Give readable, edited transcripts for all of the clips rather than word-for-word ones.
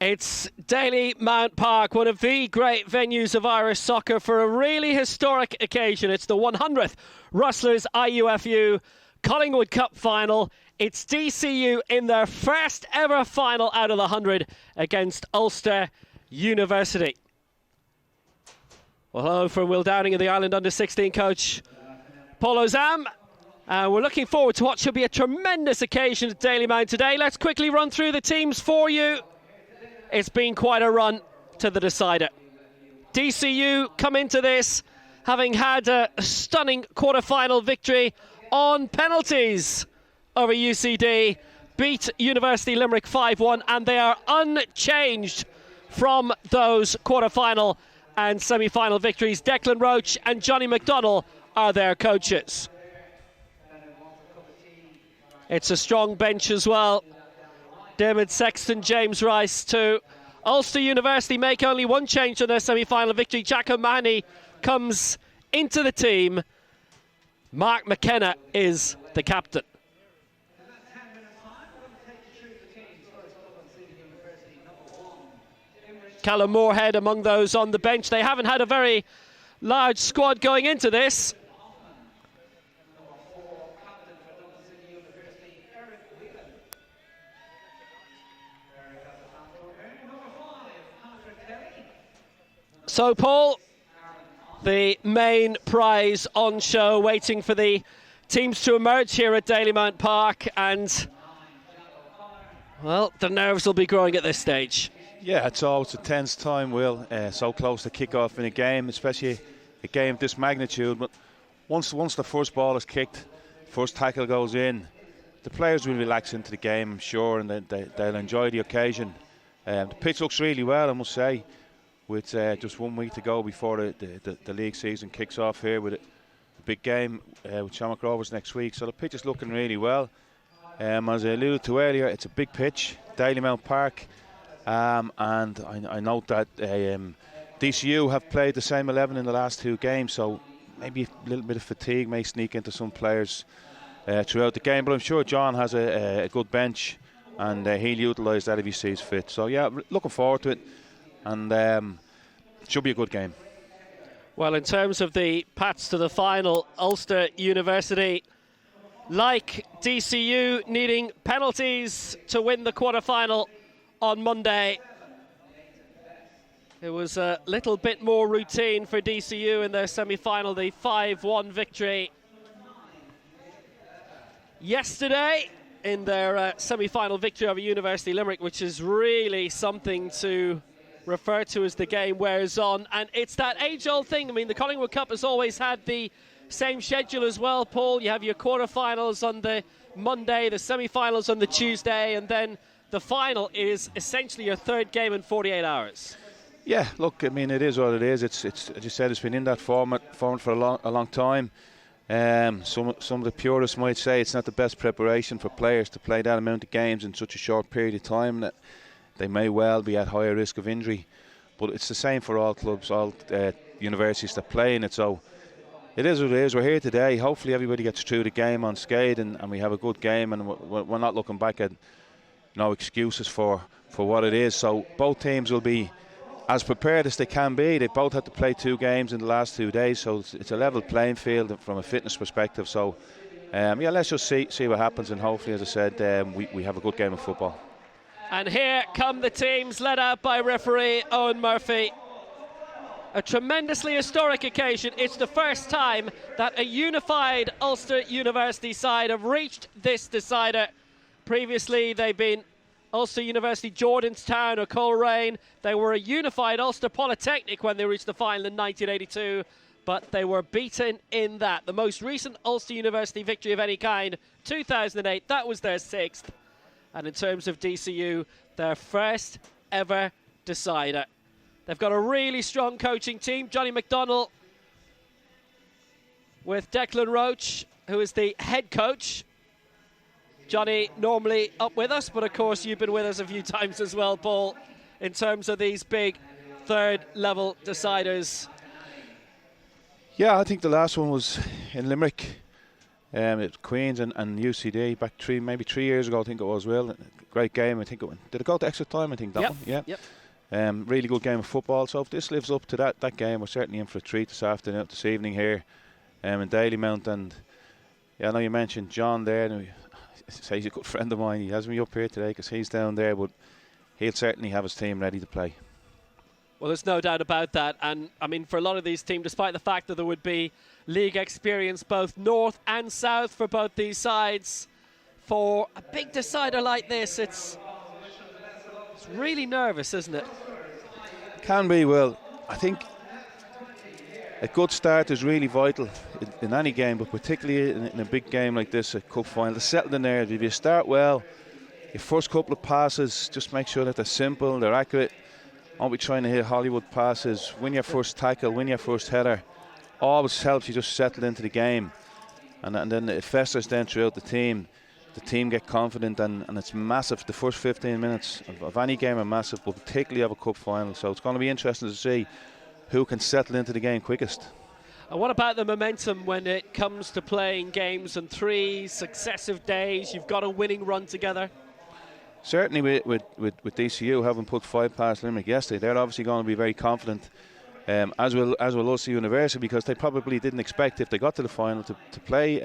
It's Daly Mount Park, one of the great venues of Irish soccer for a really historic occasion. It's the 100th Rustlers IUFU Collingwood Cup final. It's DCU in their first ever final out of the 100 against Ulster University. Well, hello from Will Downing and the Ireland Under-16 coach Paul Ozam. We're looking forward to what should be a tremendous occasion at Daly Mount today. Let's quickly run through the teams for you. It's been quite a run to the decider. DCU come into this having had a stunning quarter-final victory on penalties over UCD, beat University Limerick 5-1, and they are unchanged from those quarter-final and semi-final victories. Declan Roach and Johnny McDonnell are their coaches. It's a strong bench as well. Dermot Sexton, James Rice too. Ulster University make only one change on their semi-final victory. Jack O'Mahony comes into the team. Mark McKenna is the captain. Callum Moorhead among those on the bench. They haven't had a very large squad going into this. So, Paul, the main prize on show, waiting for the teams to emerge here at Daly Mount Park, and, well, the nerves will be growing at this stage. Yeah, it's always a tense time, Will. So close to kick-off in a game, especially a game of this magnitude. But once the first ball is kicked, first tackle goes in, the players will relax into the game, I'm sure, and they'll enjoy the occasion. The pitch looks really well, I must say, with just 1 week to go before the league season kicks off here with a big game with Shamrock Rovers next week. So the pitch is looking really well. As I alluded to earlier, it's a big pitch, Daly Mount Park. And I note that DCU have played the same 11 in the last two games, so maybe a little bit of fatigue may sneak into some players throughout the game. But I'm sure John has a good bench, and he'll utilise that if he sees fit. So yeah, looking forward to it, and it should be a good game. Well, in terms of the paths to the final, Ulster University, like DCU, needing penalties to win the quarter-final on Monday. It was a little bit more routine for DCU in their semi-final, the 5-1 victory yesterday in their semi-final victory over University Limerick, which is really something to refer to as the game wears on. And it's that age-old thing. I mean, the Collingwood Cup has always had the same schedule as well, Paul. You have your quarter-finals on the Monday, the semi-finals on the Tuesday, and then the final is essentially your third game in 48 hours. Yeah, look, I mean, it is what it is. It's as you said, it's been in that format for a long time. Some of the purists might say it's not the best preparation for players to play that amount of games in such a short period of time, that they may well be at higher risk of injury. But it's the same for all clubs, all universities that play in it. So it is what it is. We're here today. Hopefully everybody gets through the game unscathed, and we have a good game, and we're not looking back at no excuses for what it is. So both teams will be as prepared as they can be. They both had to play two games in the last 2 days, so it's a level playing field from a fitness perspective. So yeah, let's just see what happens, and hopefully, as I said, we have a good game of football. And here come the teams led out by referee Owen Murphy. A tremendously historic occasion. It's the first time that a unified Ulster University side have reached this decider. Previously, they've been Ulster University Jordanstown or Coleraine. They were a unified Ulster Polytechnic when they reached the final in 1982, but they were beaten in that. The most recent Ulster University victory of any kind, 2008, that was their sixth. And in terms of DCU, their first ever decider. They've got a really strong coaching team. Johnny McDonnell with Declan Roach, who is the head coach. Johnny, normally up with us, but of course you've been with us a few times as well, Paul, in terms of these big third-level deciders. Yeah, I think the last one was in Limerick. Queens and UCD back maybe 3 years ago, I think it was. Will, great game. I think did it go to extra time? I think that one. Yeah. Yep. Really good game of football. So if this lives up to that game, we're certainly in for a treat this evening here in Dalymount. And yeah, I know you mentioned John there. And he's a good friend of mine. He has me up here today because he's down there, but he'll certainly have his team ready to play. Well, there's no doubt about that. And I mean, for a lot of these teams, despite the fact that there would be league experience both north and south for both these sides, for a big decider like this, it's really nervous, isn't it? Can be. Well, I think a good start is really vital in any game, but particularly in a big game like this, a cup final. To settle in there, if you start well, your first couple of passes, just make sure that they're simple, they're accurate. Don't be trying to hit Hollywood passes. Win your first tackle, win your first header. Always helps you just settle into the game, and then it festers then throughout the team. The team get confident, and it's massive. The first 15 minutes of any game are massive, but particularly of a cup final. So it's going to be interesting to see who can settle into the game quickest. And what about the momentum when it comes to playing games on 3 successive days? You've got a winning run together. Certainly with DCU having put 5 past Limerick yesterday, they're obviously going to be very confident, as will Ulster University, because they probably didn't expect, if they got to the final, to play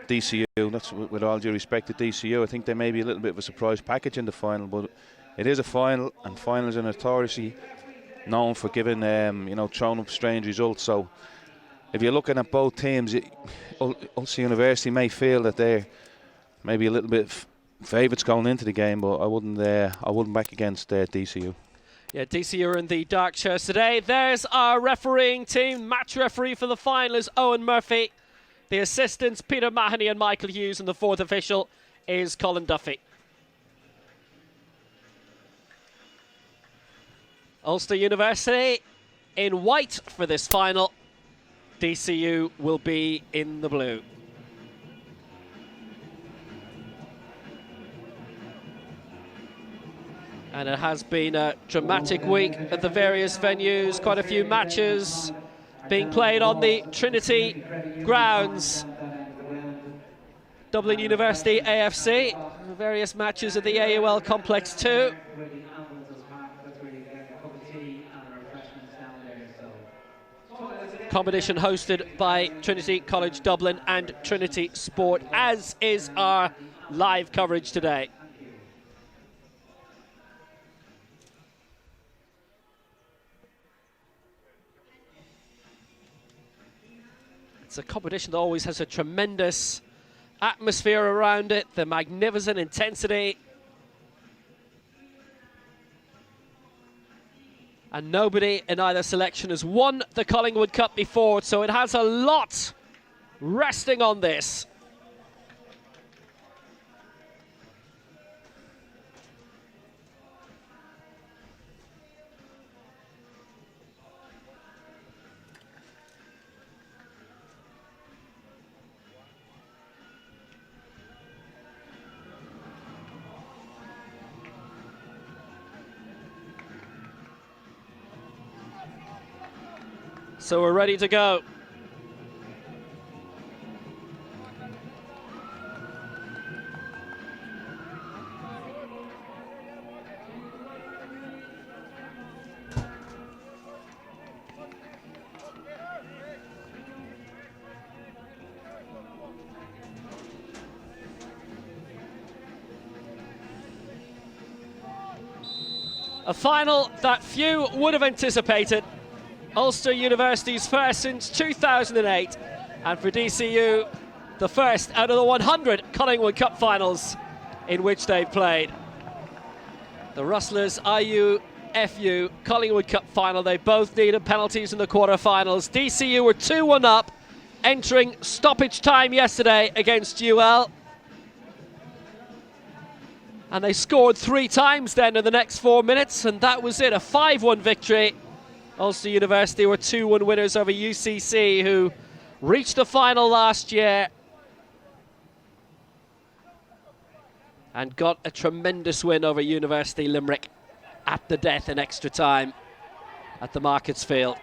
DCU. That's with all due respect to DCU. I think they may be a little bit of a surprise package in the final, but it is a final, and finals are notoriously known for giving throwing up strange results. So if you're looking at both teams, Ulster University may feel that they're maybe a little bit favourites going into the game, but I wouldn't back against DCU. Yeah, DCU are in the dark chairs today. There's our refereeing team. Match referee for the final is Owen Murphy. The assistants, Peter Mahoney and Michael Hughes, and the 4th official is Colin Duffy. Ulster University in white for this final. DCU will be in the blue. And it has been a dramatic week at the various venues. Quite a few matches being played on the Trinity grounds. Dublin University AFC, various matches at the AUL Complex too. Competition hosted by Trinity College Dublin and Trinity Sport, as is our live coverage today. It's a competition that always has a tremendous atmosphere around it, the magnificent intensity. And nobody in either selection has won the Collingwood Cup before, so it has a lot resting on this. So we're ready to go. A final that few would have anticipated. Ulster University's first since 2008, and for DCU, the first out of the 100 Collingwood Cup finals in which they've played. The Rustlers IUFU Collingwood Cup final, they both needed penalties in the quarterfinals. DCU were 2-1 up, entering stoppage time yesterday against UL. And they scored 3 times then in the next 4 minutes, and that was it, a 5-1 victory. Ulster University were 2-1 winners over UCC, who reached the final last year and got a tremendous win over University Limerick at the death in extra time at the Markets Field.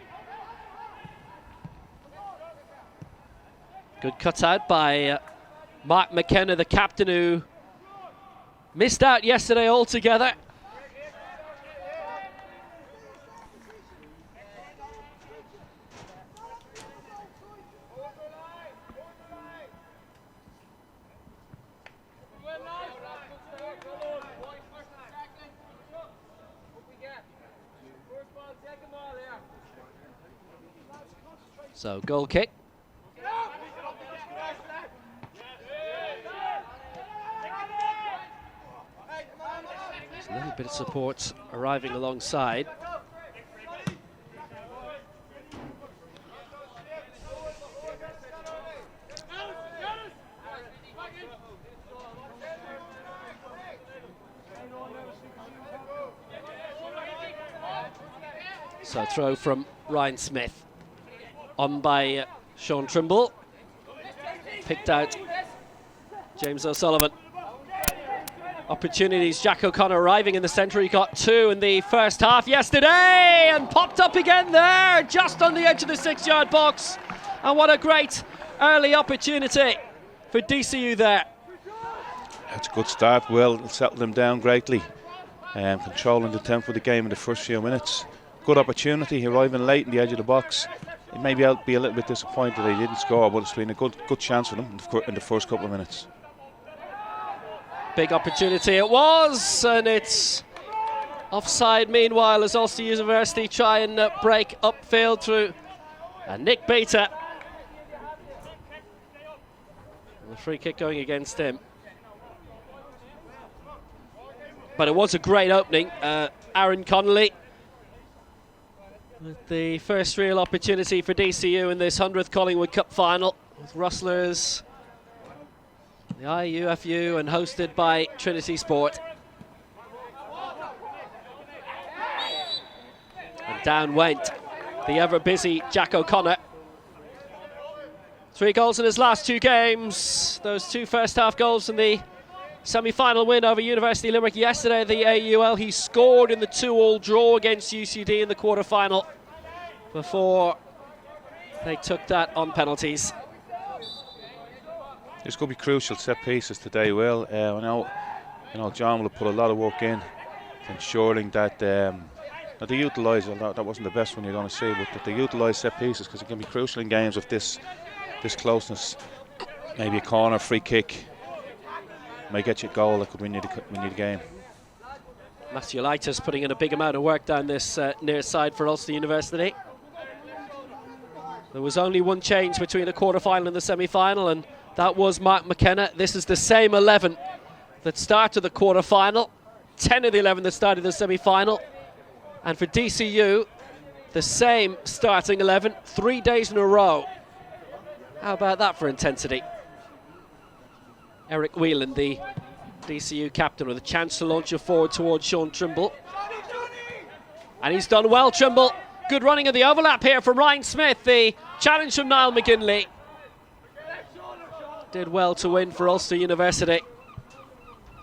Good cutout by Mark McKenna, the captain, who missed out yesterday altogether. So, goal kick. There's a little bit of support arriving alongside. So, throw from Ryan Smith. On by Sean Trimble. Picked out James O'Sullivan. Opportunities, Jack O'Connor arriving in the centre. He got 2 in the first half yesterday and popped up again there, just on the edge of the 6-yard box. And what a great early opportunity for DCU there. That's a good start, Will. It'll settle them down greatly. Controlling the tempo of the game in the first few minutes. Good opportunity, arriving late in the edge of the box. Maybe I'll be a little bit disappointed they didn't score, but it's been a good chance for them in the first couple of minutes. Big opportunity it was, and it's offside meanwhile as Ulster University try and break upfield through Nick Bater. The free kick going against him. But it was a great opening. Aaron Connolly with the first real opportunity for DCU in this 100th Collingwood Cup final, with Rustlers, the IUFU, and hosted by Trinity Sport. And down went the ever-busy Jack O'Connor. 3 goals in his last 2 games. Those 2 first-half goals in the semi-final win over University Limerick yesterday at the AUL. He scored in the 2-2 draw against UCD in the quarter-final before they took that on penalties. It's going to be crucial set pieces today, Will. I know John will have put a lot of work in ensuring that they utilise, that wasn't the best one you're going to see, but that they utilise set pieces, because it can be crucial in games of this closeness. Maybe a corner, free kick may get you a goal that could win you the game. Masiulitis putting in a big amount of work down this near side for Ulster University. There was only one change between the quarter-final and the semi-final, and that was Mark McKenna. This is the same 11 that started the quarter-final, 10 of the 11 that started the semi-final. And for DCU, the same starting 11, 3 days in a row. How about that for intensity? Eric Whelan, the DCU captain, with a chance to launch it forward towards Sean Trimble. And he's done well, Trimble. Good running of the overlap here from Ryan Smith. The challenge from Niall McGinley. Did well to win for Ulster University.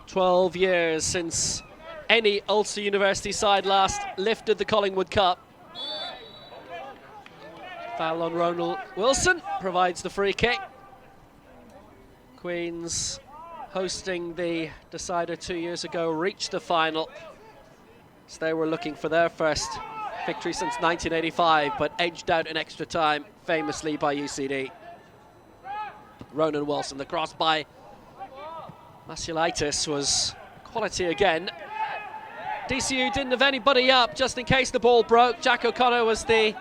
12 years since any Ulster University side last lifted the Collingwood Cup. Foul on Ronald Wilson provides the free kick. Queens, hosting the decider 2 years ago, reached the final. So they were looking for their first victory since 1985, but edged out in extra time, famously by UCD. Ronan Wilson, the cross by Masiulitis was quality again. DCU didn't have anybody up just in case the ball broke. Jack O'Connor was the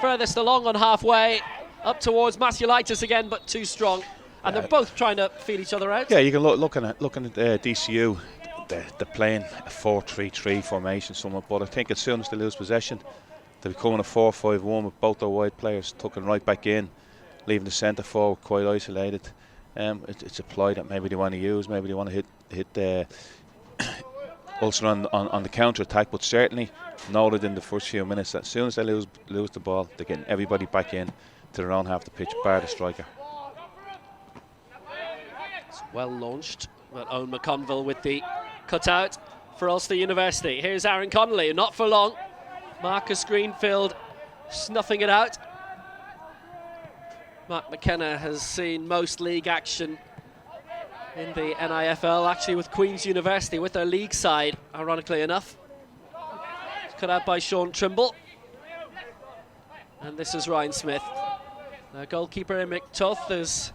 furthest along on halfway, up towards Masiulitis again, but too strong. And they're both trying to feel each other out. Yeah, you can looking at DCU. They're playing a 4-3-3 formation somewhat, but I think as soon as they lose possession, they're becoming a 4-5-1 with both their wide players tucking right back in, leaving the centre forward quite isolated. It's a ploy that maybe they want to use, maybe they want to hit Ulster on the counter-attack, but certainly noted in the first few minutes that as soon as they lose the ball, they're getting everybody back in to their own half of the pitch, bar the striker. It's well launched, but Owen McConville with the cutout for Ulster University. Here's Aaron Connolly, not for long. Marcus Greenfield snuffing it out. Mark McKenna has seen most league action in the NIFL, actually with Queen's University, with their league side, ironically enough. It's cut out by Sean Trimble. And this is Ryan Smith. Goalkeeper Emmick Toth has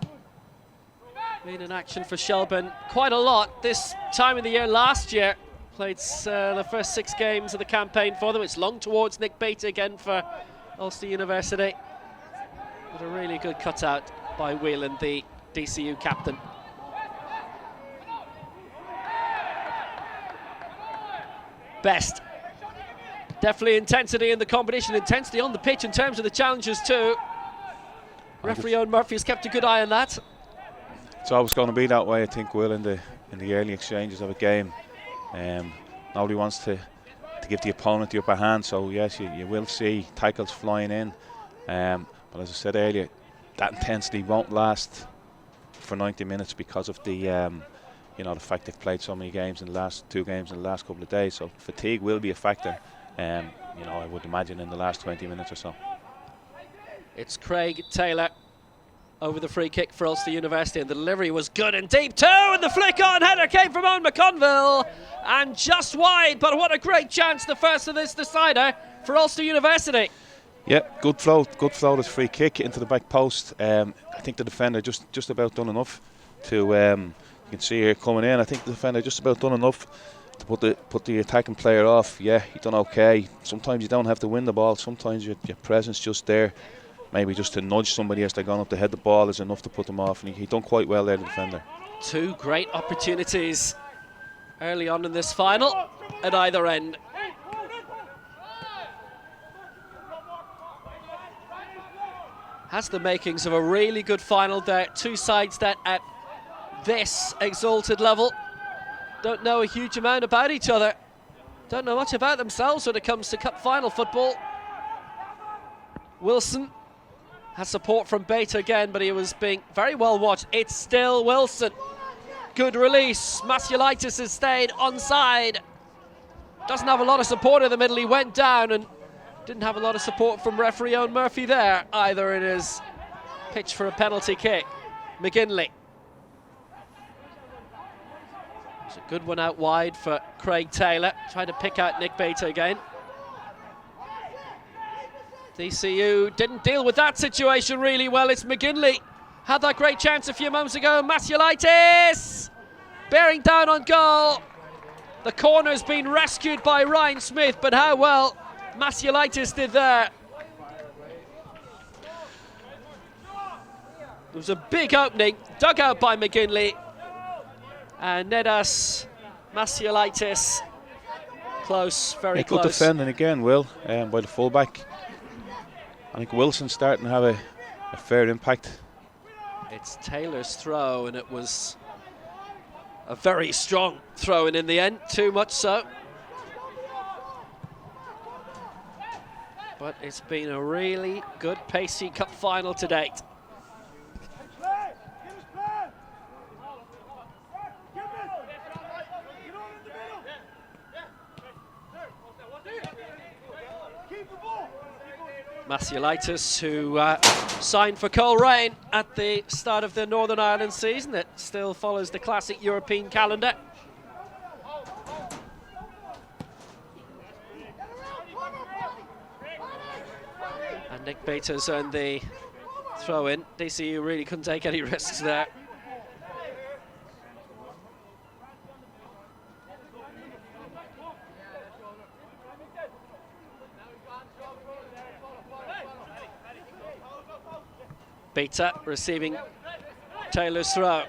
been in action for Shelburne quite a lot this time of the year. Last year, played the first 6 games of the campaign for them. It's long towards Nick Bater again for Ulster University. But a really good cutout by Whelan, the DCU captain. Best. Definitely intensity in the competition, intensity on the pitch in terms of the challenges too. Referee Owen Murphy has kept a good eye on that. It's always going to be that way, I think, Will, in the early exchanges of a game. Nobody wants to give the opponent the upper hand, so yes, you will see tackles flying in. But as I said earlier, that intensity won't last for 90 minutes because of the the fact they've played so many games in the last 2 games in the last couple of days. So fatigue will be a factor. I would imagine in the last 20 minutes or so. It's Craig Taylor over the free kick for Ulster University, and the delivery was good and deep too, and the flick on header came from Owen McConville and just wide, but what a great chance, the first of this decider for Ulster University. Yeah, good flow, this free kick into the back post. I think the defender just about done enough to, you can see here coming in, I think the defender just about done enough to put the attacking player off. Yeah, he done okay. Sometimes you don't have to win the ball, sometimes your presence just there, maybe just to nudge somebody as they're going up to head the ball is enough to put them off, and he done quite well there, the defender. 2 great opportunities early on in this final at either end. Has the makings of a really good final there. 2 sides that at this exalted level don't know a huge amount about each other, don't know much about themselves when it comes to cup final football. Wilson has support from Bater again, but he was being very well watched. It's still Wilson. Good release. Masiulitis has stayed onside. Doesn't have a lot of support in the middle. He went down and didn't have a lot of support from referee Owen Murphy there either in his pitch for a penalty kick. McGinley. It's a good one out wide for Craig Taylor. Trying to pick out Nick Bater again. DCU didn't deal with that situation really well. It's McGinley. Had that great chance a few moments ago. Masiulitis bearing down on goal. The corner's been rescued by Ryan Smith, but how well Masiulitis did there. There was a big opening, dug out by McGinley. And Nedas Masiulitis, close, very close. Good defending again, Will, by the fullback. I think Wilson's starting to have a fair impact. It's Taylor's throw, and it was a very strong throw-in in the end, too much so. But it's been a really good pacey cup final to date. Masiulitis, who signed for Coleraine at the start of the Northern Ireland season. It still follows the classic European calendar. And Nick Bater's earned the throw-in. DCU really couldn't take any risks there. Bater receiving Taylor's throw.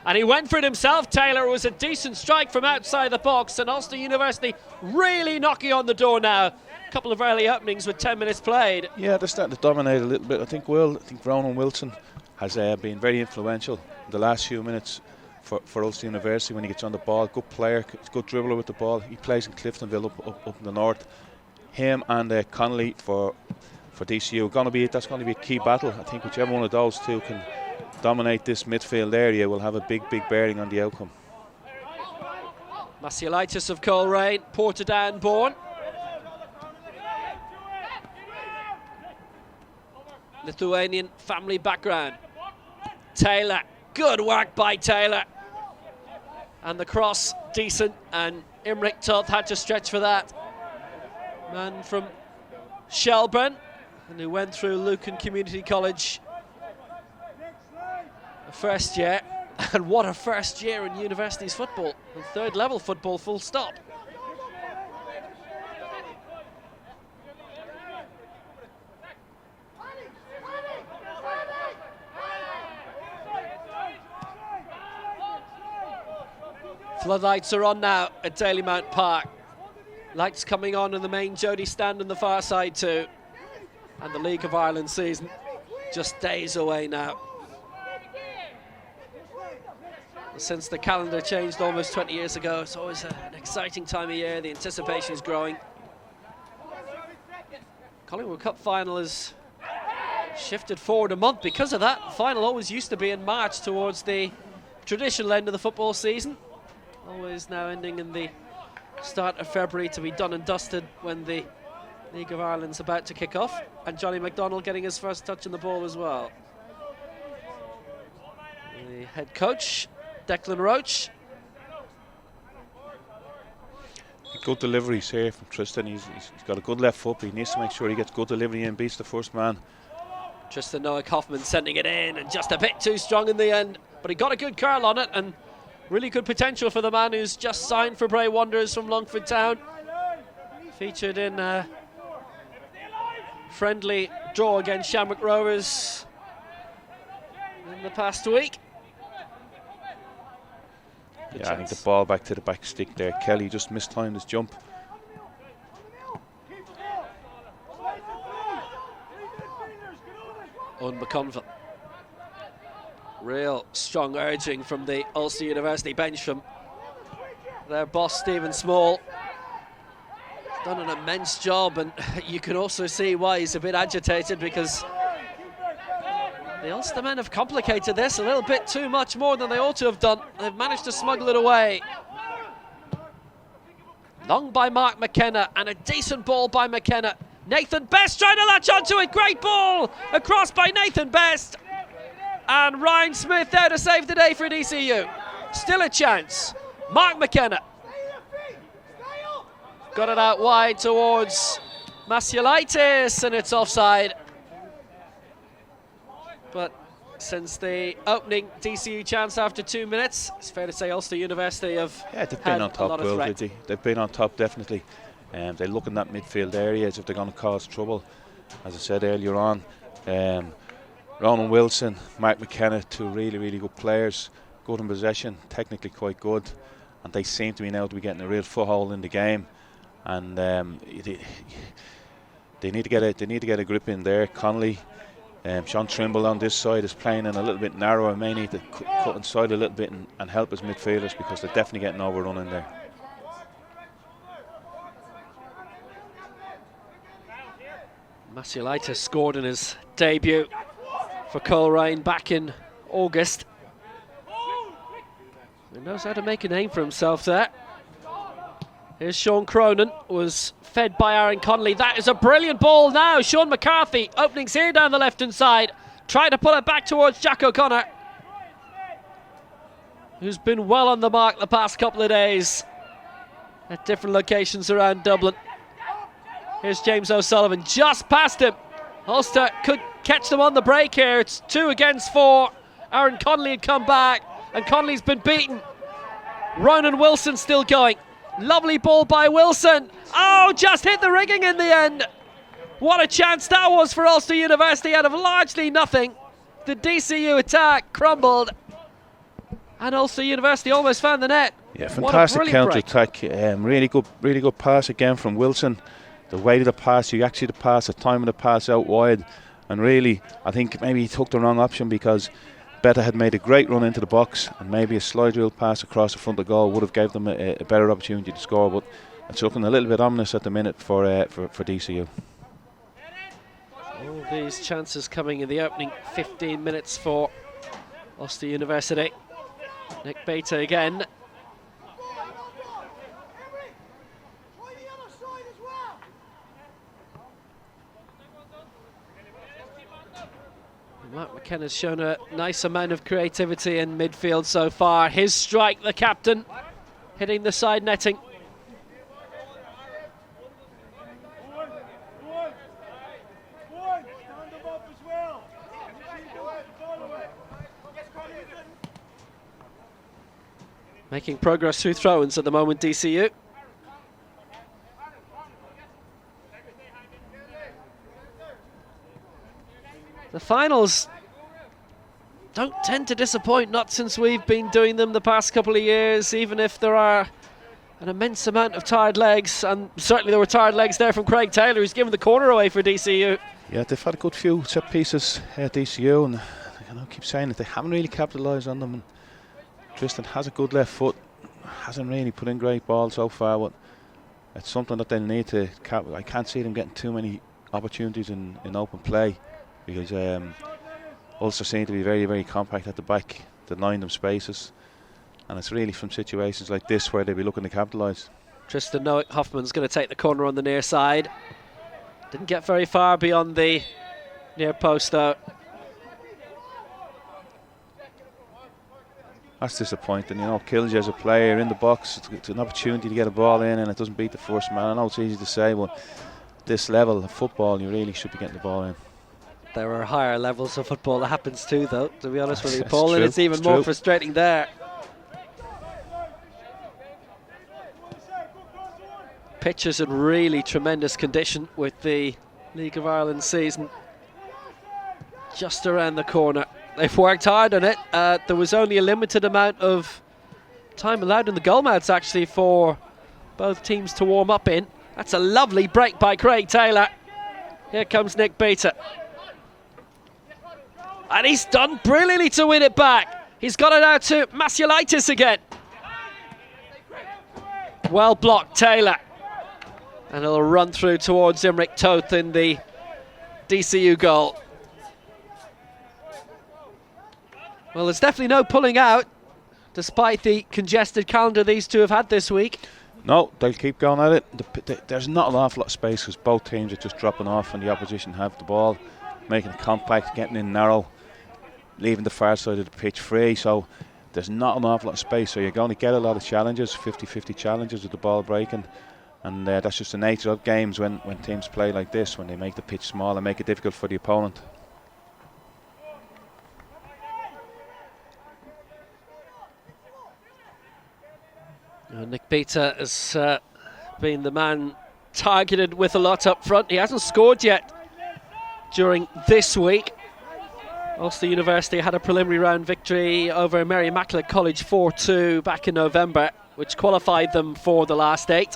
And he went for it himself, Taylor. It was a decent strike from outside the box, and Ulster University really knocking on the door now. A couple of early openings with 10 minutes played. Yeah, they're starting to dominate a little bit. I think Ronan Wilson has been very influential in the last few minutes for Ulster University when he gets on the ball. Good player, good dribbler with the ball. He plays in Cliftonville up in the north. Him and Connolly for DCU, that's going to be a key battle. I think whichever one of those two can dominate this midfield area will have a big bearing on the outcome. Masiulitis of Coleraine, Portadown born. Lithuanian family background. Taylor, good work by Taylor. And the cross, decent, and Imric Toth had to stretch for that. Man from Shelburne, and who went through Lucan Community College the first year. And what a first year in universities football, and third level football, full stop. Floodlights are on now at Dalymount Park. Lights coming on in the main Jody stand on the far side too. And the League of Ireland season just days away now. Since the calendar changed almost 20 years ago, it's always an exciting time of year. The anticipation is growing. Collingwood Cup final has shifted forward a month because of that. The final always used to be in March towards the traditional end of the football season. Always now ending in the start of February to be done and dusted when the League of Ireland's about to kick off. And Johnny McDonald getting his first touch on the ball as well. The head coach, Declan Roach. Good deliveries here from Tristan. He's got a good left foot, but he needs to make sure he gets good delivery and beats the first man. Tristan Noah Kaufman sending it in, and just a bit too strong in the end. But he got a good curl on it, and really good potential for the man who's just signed for Bray Wanderers from Longford Town. Featured in a friendly draw against Shamrock Rovers in the past week. Good yeah, chance. I think the ball back to the back stick there. Kelly just mistimed his jump. On McConville. Real strong urging from the Ulster University bench from their boss Stephen Small. He's done an immense job, and you can also see why he's a bit agitated, because the Ulster men have complicated this a little bit too much more than they ought to have done. They've managed to smuggle it away. Long by Mark McKenna, and a decent ball by McKenna. Nathan Best trying to latch onto it. Great ball across by Nathan Best. And Ryan Smith there to save the day for DCU. Still a chance. Mark McKenna. Got it out wide towards Masiulaitis, and it's offside. But since the opening DCU chance after 2 minutes, it's fair to say Ulster University have they've been on top, Will. They've been on top, definitely. They look in that midfield area as if they're going to cause trouble. As I said earlier on, Ronan Wilson, Mark McKenna, two really, really good players, good in possession, technically quite good, and they seem to be now to be getting a real foothold in the game. And they need to get a grip in there. Connolly, Sean Trimble on this side is playing in a little bit narrower. May need to cut inside a little bit and help his midfielders, because they're definitely getting overrun in there. Masiulaitis scored in his debut for Coleraine back in August. He knows how to make a name for himself there. Here's Sean Cronin, was fed by Aaron Connolly. That is a brilliant ball now. Sean McCarthy, openings here down the left-hand side. Trying to pull it back towards Jack O'Connor, who's been well on the mark the past couple of days at different locations around Dublin. Here's James O'Sullivan, just past him. Ulster could catch them on the break here. It's 2 against 4. Aaron Connolly had come back, and Connolly's been beaten. Ronan Wilson still going. Lovely ball by Wilson. Oh, just hit the rigging in the end. What a chance that was for Ulster University out of largely nothing. The DCU attack crumbled, and Ulster University almost found the net. Yeah, fantastic counter-attack. Really good pass again from Wilson. The weight of the pass, you actually the pass, the time of the pass out wide, and really, I think maybe he took the wrong option, because Beta had made a great run into the box, and maybe a slide rule pass across the front of the goal would have gave them a better opportunity to score. But it's looking a little bit ominous at the minute for DCU. All these chances coming in the opening 15 minutes for Ulster University. Nick Beta again. Mark McKenna's shown a nice amount of creativity in midfield so far. His strike, the captain, hitting the side netting. Making progress through throw-ins at the moment, DCU. The finals don't tend to disappoint, not since we've been doing them the past couple of years, even if there are an immense amount of tired legs, and certainly there were tired legs there from Craig Taylor, who's given the corner away for DCU. Yeah, they've had a good few set pieces at DCU, and I keep saying that they haven't really capitalised on them. And Tristan has a good left foot, hasn't really put in great balls so far, but it's something that they need to I can't see them getting too many opportunities in open play, because Ulster seem to be very, very compact at the back, denying them spaces, and it's really from situations like this where they'll be looking to capitalise. Tristan Hoffman's going to take the corner on the near side. Didn't get very far beyond the near post though. That's disappointing, you know. Kills you as a player in the box. It's an opportunity to get a ball in, and it doesn't beat the first man. I know it's easy to say, but this level of football, you really should be getting the ball in. There are higher levels of football that happens too, though, to be honest with you, That's Paul, true. and it's even more frustrating there. Pitch is in really tremendous condition with the League of Ireland season just around the corner. They've worked hard on it. There was only a limited amount of time allowed in the goalmouths, actually, for both teams to warm up in. That's a lovely break by Craig Taylor. Here comes Nick Beater. And he's done brilliantly to win it back. He's got it out to Masiulaitis again. Well blocked, Taylor. And he'll run through towards Imric Toth in the DCU goal. Well, there's definitely no pulling out, despite the congested calendar these two have had this week. No, they'll keep going at it. There's not an awful lot of space because both teams are just dropping off and the opposition have the ball, making it compact, getting in narrow, leaving the far side of the pitch free. So there's not an awful lot of space. So you're going to get a lot of challenges, 50-50 challenges with the ball breaking. And that's just the nature of games when teams play like this, when they make the pitch small and make it difficult for the opponent. Nick Beater has been the man targeted with a lot up front. He hasn't scored yet during this week. Ulster University had a preliminary round victory over Mary Immaculate College 4-2 back in November, which qualified them for the last 8.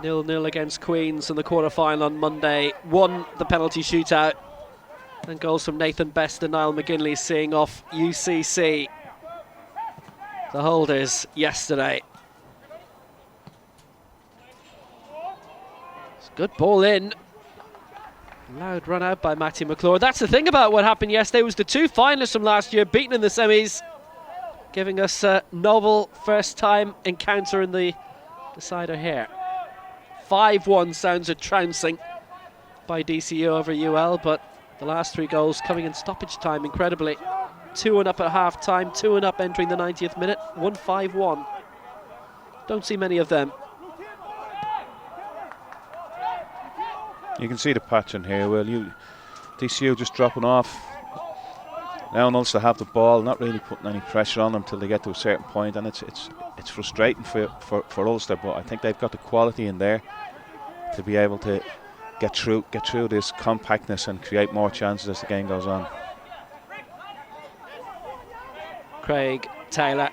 0-0 against Queen's in the quarter-final on Monday. Won the penalty shootout. And goals from Nathan Best and Niall McGinley seeing off UCC, the holders, yesterday. It's a good ball in. Loud run out by Matty McClure. That's the thing about what happened yesterday, was the two finalists from last year beaten in the semis, giving us a novel first-time encounter in the decider here. 5-1 sounds a trouncing by DCU over UL, but the last 3 goals coming in stoppage time, incredibly. 2-1 up at half-time, 2-1 up entering the 90th minute, 1-5-1. Don't see many of them. You can see the pattern here. Well, DCU just dropping off. Now Ulster have the ball, not really putting any pressure on them until they get to a certain point, and it's frustrating for Ulster, but I think they've got the quality in there to be able to get through this compactness and create more chances as the game goes on. Craig Taylor.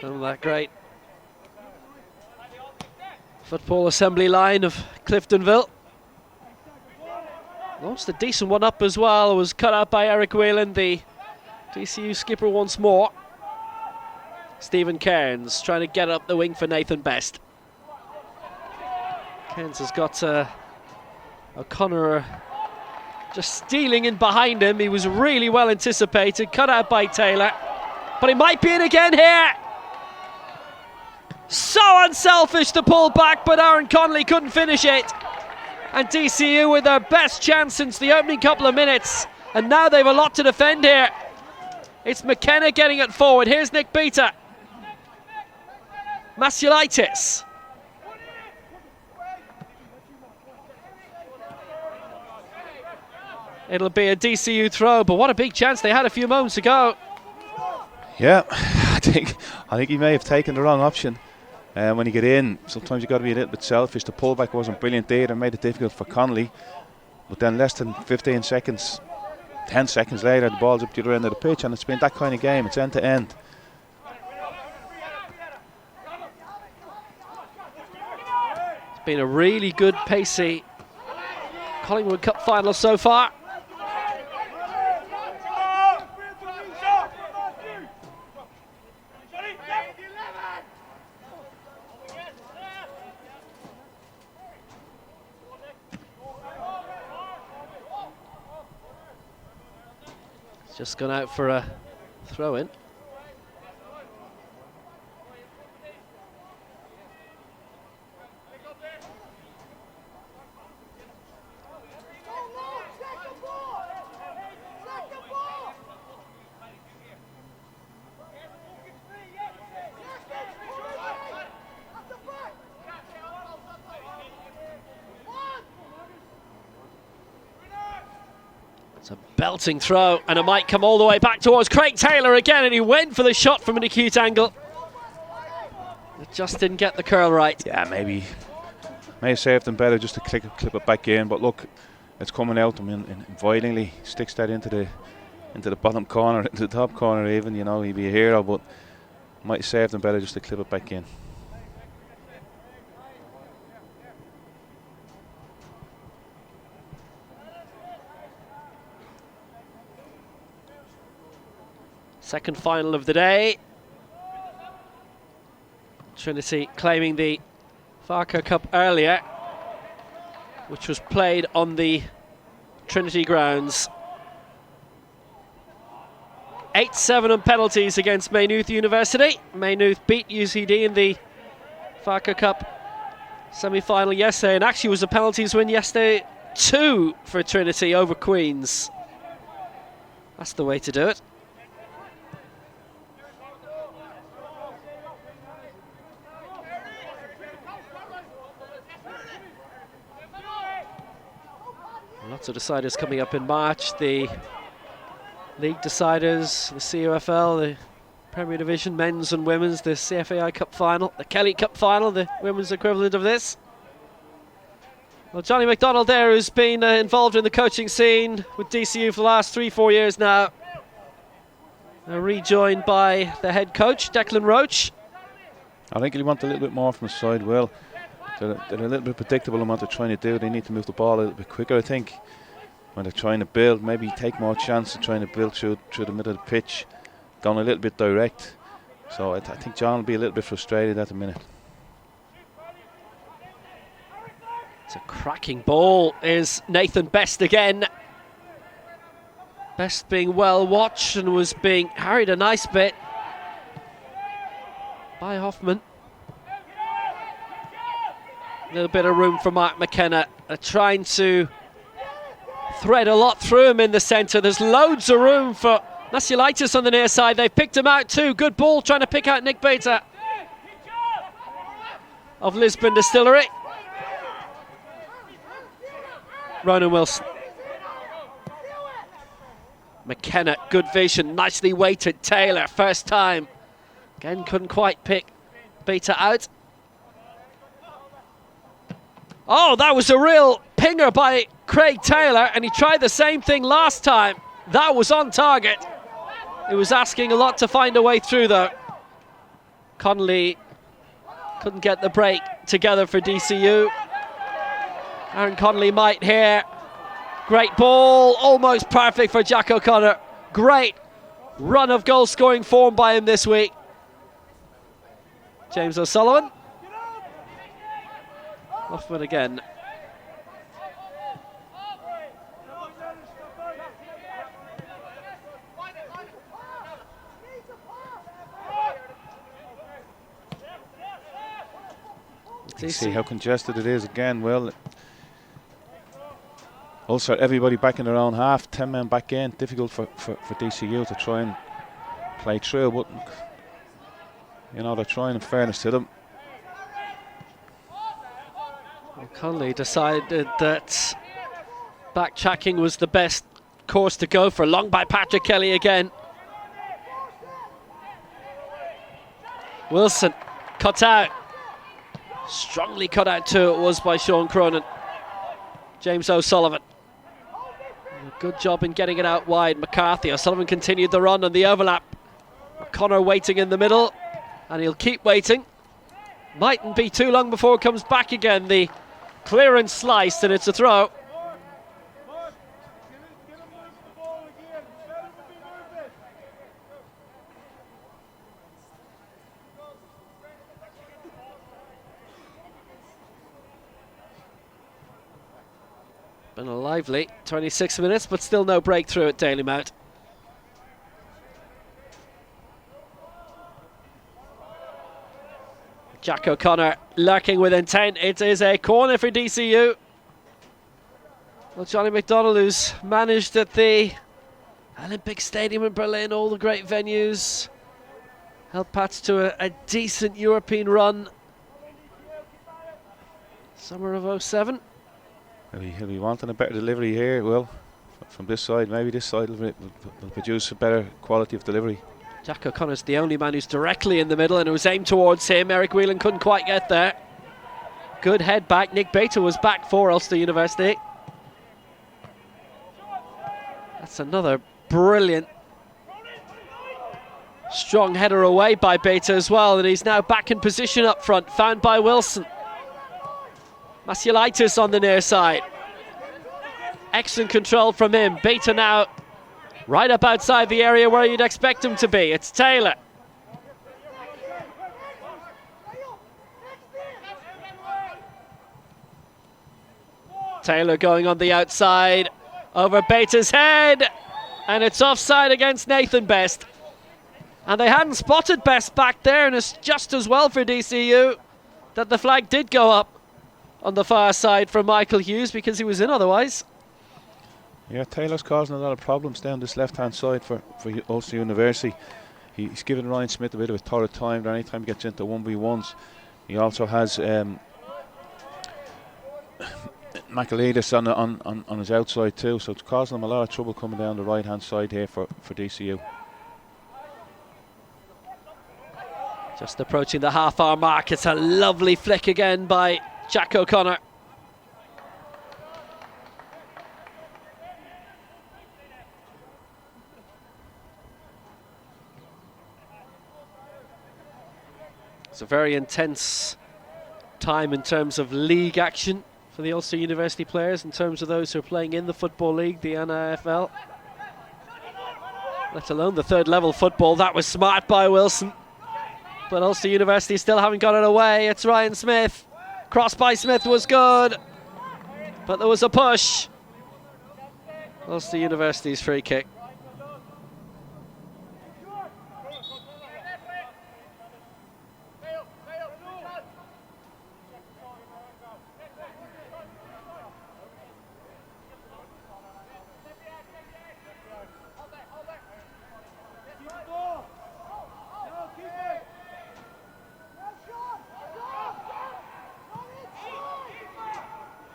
From that great football assembly line of Cliftonville. Launched a decent one up as well. It was cut out by Eric Whelan, the DCU skipper once more. Stephen Cairns trying to get up the wing for Nathan Best. Cairns has got O'Connor just stealing in behind him. He was really well anticipated. Cut out by Taylor. But it might be it again here. So unselfish to pull back, but Aaron Connolly couldn't finish it. And DCU with their best chance since the opening couple of minutes. And now they've a lot to defend here. It's McKenna getting it forward. Here's Nick Beta. Masiulaitis. It'll be a DCU throw, but what a big chance they had a few moments ago. Yeah, I think he may have taken the wrong option. When you get in, sometimes you've got to be a little bit selfish. The pullback wasn't brilliant either, made it difficult for Connolly. But then less than 15 seconds, 10 seconds later, the ball's up the other end of the pitch, and it's been that kind of game. It's end to end. It's been a really good, pacey Collingwood Cup final so far. Just gone out for a throw-in. It's a belting throw, and it might come all the way back towards Craig Taylor again, and he went for the shot from an acute angle. It just didn't get the curl right. Yeah, maybe may have saved them better just to clip it back in, but look, it's coming out. I mean, invitingly sticks that into the bottom corner, into the top corner even. You know, he'd be a hero, but might have saved them better just to clip it back in. Second final of the day. Trinity claiming the Farker Cup earlier, which was played on the Trinity grounds. 8-7 on penalties against Maynooth University. Maynooth beat UCD in the Farker Cup semi-final yesterday, and actually was a penalties win yesterday too for Trinity over Queens. That's the way to do it. Lots of deciders coming up in March. The league deciders, the CUFL, the Premier Division, men's and women's, the CFAI Cup final, the Kelly Cup final, the women's equivalent of this. Well, Johnny McDonald there, who's been involved in the coaching scene with DCU for the last 3-4 years now. Rejoined by the head coach, Declan Roach. I think he'll want a little bit more from the side, Will. They're a little bit predictable in what they're trying to do. They need to move the ball a little bit quicker, I think. When they're trying to build, maybe take more chance of trying to build through the middle of the pitch, going a little bit direct. So I think John will be a little bit frustrated at the minute. It's a cracking ball, is Nathan Best again. Best being well watched and was being harried a nice bit by Hoffman. A little bit of room for Mark McKenna, trying to thread a lot through him in the centre. There's loads of room for Masiulaitis on the near side. They've picked him out too. Good ball trying to pick out Nick Beta of Lisbon Distillery. Ronan Wilson. McKenna, good vision, nicely weighted. Taylor, first time. Again, couldn't quite pick Beta out. Oh, that was a real pinger by Craig Taylor, and he tried the same thing last time. That was on target. It was asking a lot to find a way through, though. Connolly couldn't get the break together for DCU. Aaron Connolly might here. Great ball, almost perfect for Jack O'Connor. Great run of goal-scoring form by him this week. James O'Sullivan. Hoffman again. You see how congested it is again. Well, Ulster, everybody back in their own half, 10 men back in. Difficult for DCU to try and play through, but you know, they're trying, in fairness to them. Well, Conley decided that backtracking was the best course to go for. Long by Patrick Kelly again. Wilson cut out. Strongly cut out too, it was by Sean Cronin. James O'Sullivan. Good job in getting it out wide. McCarthy. O'Sullivan continued the run on the overlap. O'Connor waiting in the middle, and he'll keep waiting. Mightn't be too long before it comes back again. The clearance sliced, and it's a throw. Been a lively 26 minutes, but still no breakthrough at Dalymount. Jack O'Connor lurking with intent. It is a corner for DCU. Well, Johnny McDonald, who's managed at the Olympic Stadium in Berlin, all the great venues, helped Pats to a decent European run. Summer of 07. He'll be wanting a better delivery here. Well, from this side, maybe this side will produce a better quality of delivery. Jack O'Connor's the only man who's directly in the middle, and it was aimed towards him. Eric Whelan couldn't quite get there. Good head back. Nick Bater was back for Ulster University. That's another brilliant, strong header away by Bater as well, and he's now back in position up front, found by Wilson. Masiulaitis on the near side. Excellent control from him. Bater now right up outside the area where you'd expect him to be. It's Taylor. Taylor going on the outside, over Bater's head, and it's offside against Nathan Best. And they hadn't spotted Best back there, and it's just as well for DCU that the flag did go up on the far side from Michael Hughes, because he was in otherwise. Yeah, Taylor's causing a lot of problems down this left-hand side for Ulster University. He's giving Ryan Smith a bit of a torrid time there anytime he gets into 1v1s. He also has Michaelidis on his outside too, so it's causing him a lot of trouble coming down the right-hand side here for DCU. Just approaching the half-hour mark. It's a lovely flick again by Jack O'Connor. It's a very intense time in terms of league action for the Ulster University players, in terms of those who are playing in the Football League, the NIFL, let alone the third level football. That was smart by Wilson, but Ulster University still haven't got it away. It's Ryan Smith. Cross by Smith was good, but there was a push. Ulster University's free kick.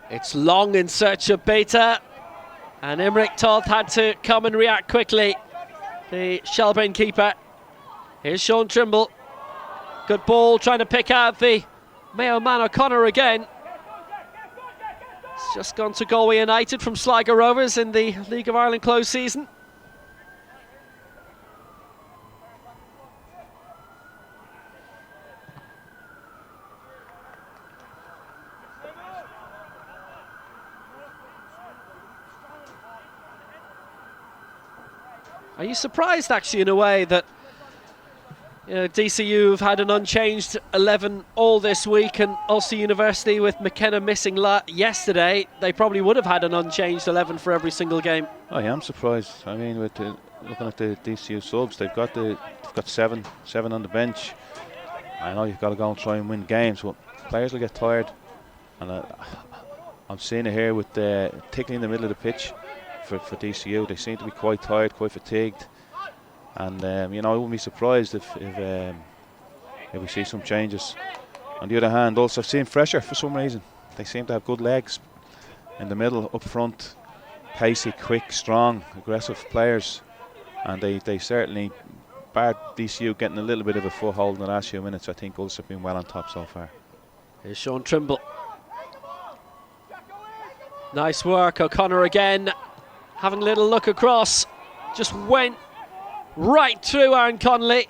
It's long in search of Bater, and Imric Toth had to come and react quickly, the Shelburne keeper. Here's Sean Trimble. Good ball, trying to pick out the Mayo man O'Connor again. It's just gone to Galway United from Sligo Rovers in the League of Ireland close season. Are you surprised, actually, in a way, that DCU have had an unchanged 11 all this week, and Ulster University, with McKenna missing yesterday, they probably would have had an unchanged 11 for every single game? I am surprised. I mean, with looking at the DCU subs, they've got seven on the bench. I know you've got to go and try and win games, but Players will get tired, and I'm seeing it here with particularly in the middle of the pitch for DCU. They seem to be quite tired, quite fatigued, and you know, I wouldn't be surprised if we see some changes. On the other hand, also I've seen fresher for some reason. They seem to have good legs in the middle, up front, pacey, quick, strong, aggressive players, and they certainly, bar DCU getting a little bit of a foothold in the last few minutes, I think Ulster have been well on top so far. Here's Sean Trimble. Nice work, O'Connor again, having a little look across, just went right through Aaron Connolly.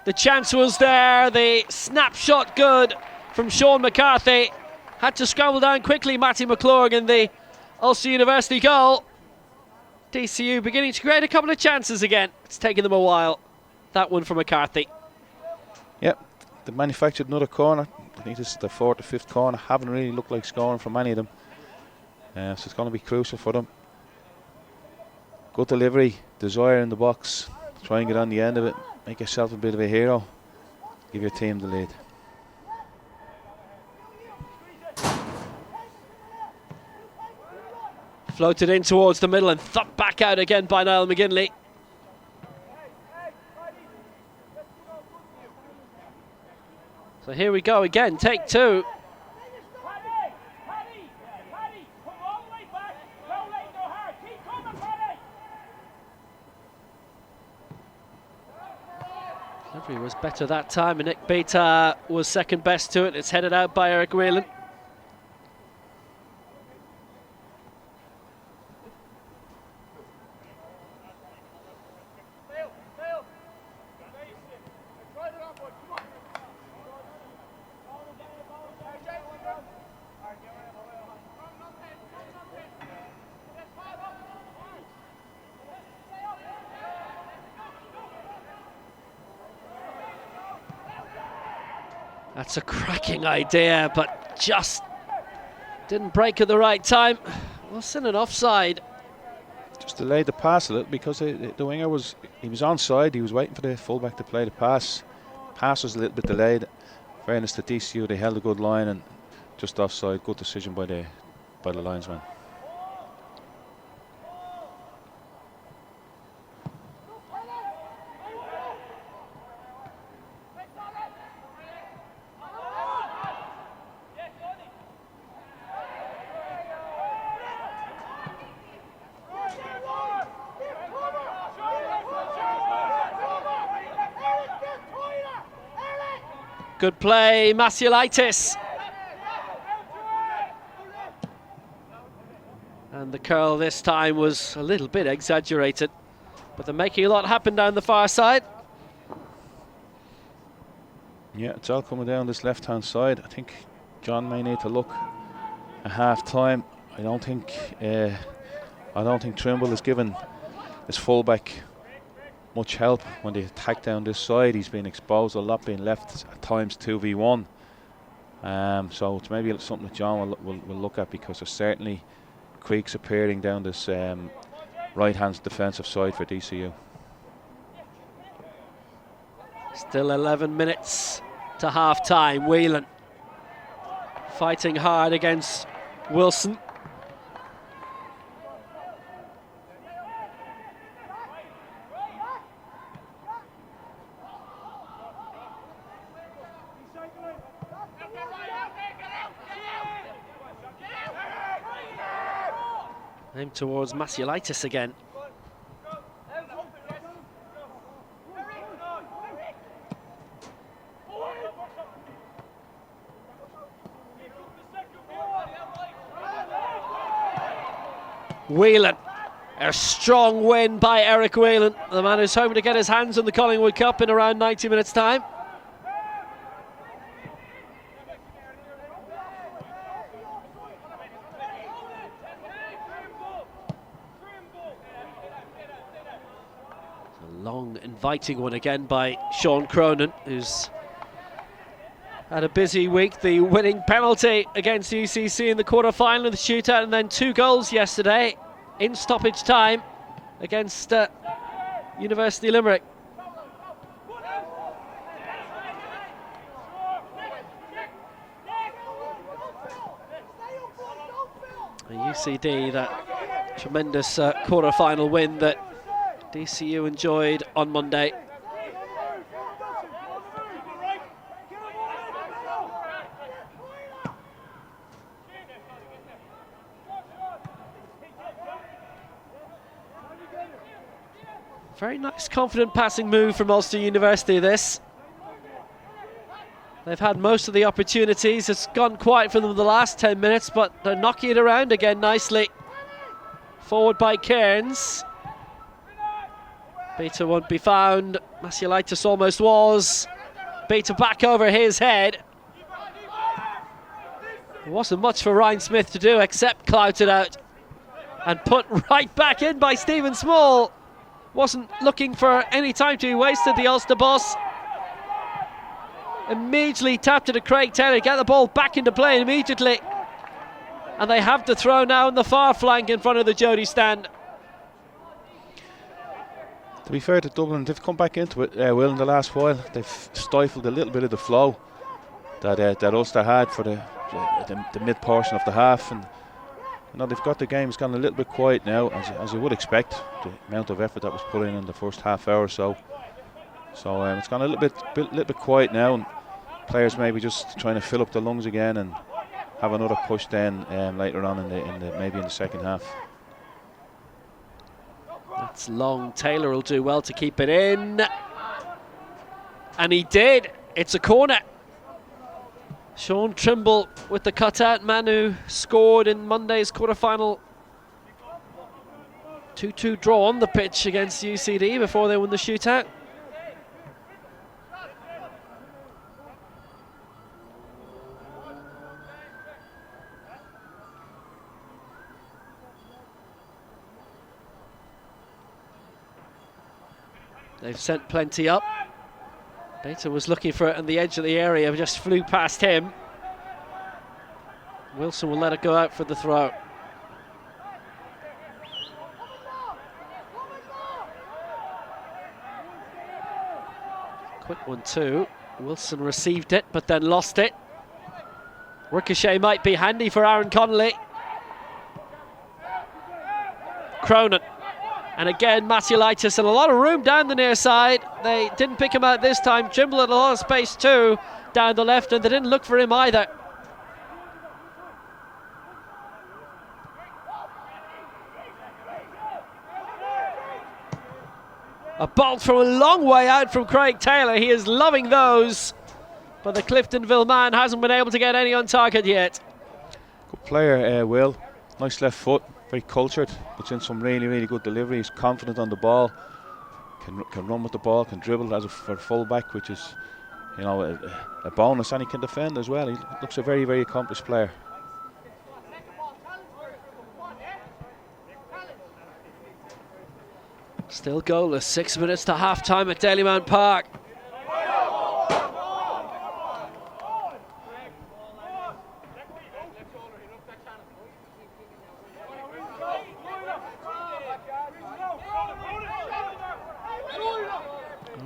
The chance was there, the snapshot good from Sean McCarthy. Had to scramble down quickly, Matty McClurgan, the Ulster University goal. DCU beginning to create a couple of chances again. It's taken them a while. That one from McCarthy. Yep, they manufactured another corner. I think this is the 4th or 5th corner. Haven't really looked like scoring from any of them. So it's going to be crucial for them. Good delivery, desire in the box. Try and get on the end of it. Make yourself a bit of a hero. Give your team the lead. Floated in towards the middle and thumped back out again by Niall McGinley. So here we go again, take two. Delivery was better that time, and Nick Beta was second best to it. It's headed out by Eric Whelan. That's a cracking idea, but just didn't break at the right time. Wilson an offside. Just delayed the pass a little because the winger was onside. He was waiting for the fullback to play the pass. Pass was a little bit delayed. Fairness to DCU, they held a good line and just offside. Good decision by the linesman. Good play, Masiulaitis. And the curl this time was a little bit exaggerated, but they're making a lot happen down the far side. Yeah, it's all coming down this left-hand side. I think John may need to look at half-time. I don't think Trimble has given his fullback much help when they attack down this side. He's been exposed a lot, being left at times 2v1. So it's maybe something that John will look at, because there's certainly creaks appearing down this right-hand defensive side for DCU. Still 11 minutes to half-time. Whelan fighting hard against Wilson. Aimed towards Masiulaitis again. Whelan, a strong win by Eric Whelan, the man who's hoping to get his hands on the Collingwood Cup in around 90 minutes' time. Long, inviting one again by Sean Cronin, who's had a busy week. The winning penalty against UCC in the quarter-final of the shootout, and then 2 goals yesterday in stoppage time against University Limerick. UCD, that tremendous quarter-final win that DCU enjoyed on Monday. Very nice, confident passing move from Ulster University, this. They've had most of the opportunities. It's gone quiet for them the last 10 minutes, but they're knocking it around again nicely. Forward by Cairns. Beta won't be found. Masiulitis almost was. Beta back over his head. There wasn't much for Ryan Smith to do except clout it out. And put right back in by Stephen Small. Wasn't looking for any time to be wasted, the Ulster boss. Immediately tapped it to Craig Taylor, get the ball back into play immediately. And they have the throw now on the far flank in front of the Jody stand. To be fair to Dublin, they've come back into it well in the last while. They've stifled a little bit of the flow that Ulster had for the mid portion of the half, and they've got the game. It's gone a little bit quiet now, as you would expect. The amount of effort that was put in the first half hour or so. So it's gone a little bit quiet now, and players maybe just trying to fill up the lungs again and have another push then later on maybe in the second half. That's long. Taylor will do well to keep it in, and he did. It's a corner. Sean Trimble with the cutout, man who scored in Monday's quarter-final 2-2 draw on the pitch against UCD before they won the shootout. They've sent plenty up. Beta was looking for it on the edge of the area, just flew past him. Wilson will let it go out for the throw. Quick one too. Wilson received it, but then lost it. Ricochet might be handy for Aaron Connolly. Cronin. And again, Masiulitis, and a lot of room down the near side. They didn't pick him out this time. Trimble had a lot of space too down the left, and they didn't look for him either. A bolt from a long way out from Craig Taylor. He is loving those, but the Cliftonville man hasn't been able to get any on target yet. Good player, Will. Nice left foot. Very cultured, puts in some really good deliveries, confident on the ball, can run with the ball, can dribble as for a full-back, which is, a bonus, and he can defend as well. He looks a very accomplished player. Still goalless, 6 minutes to half-time at Dalymount Park.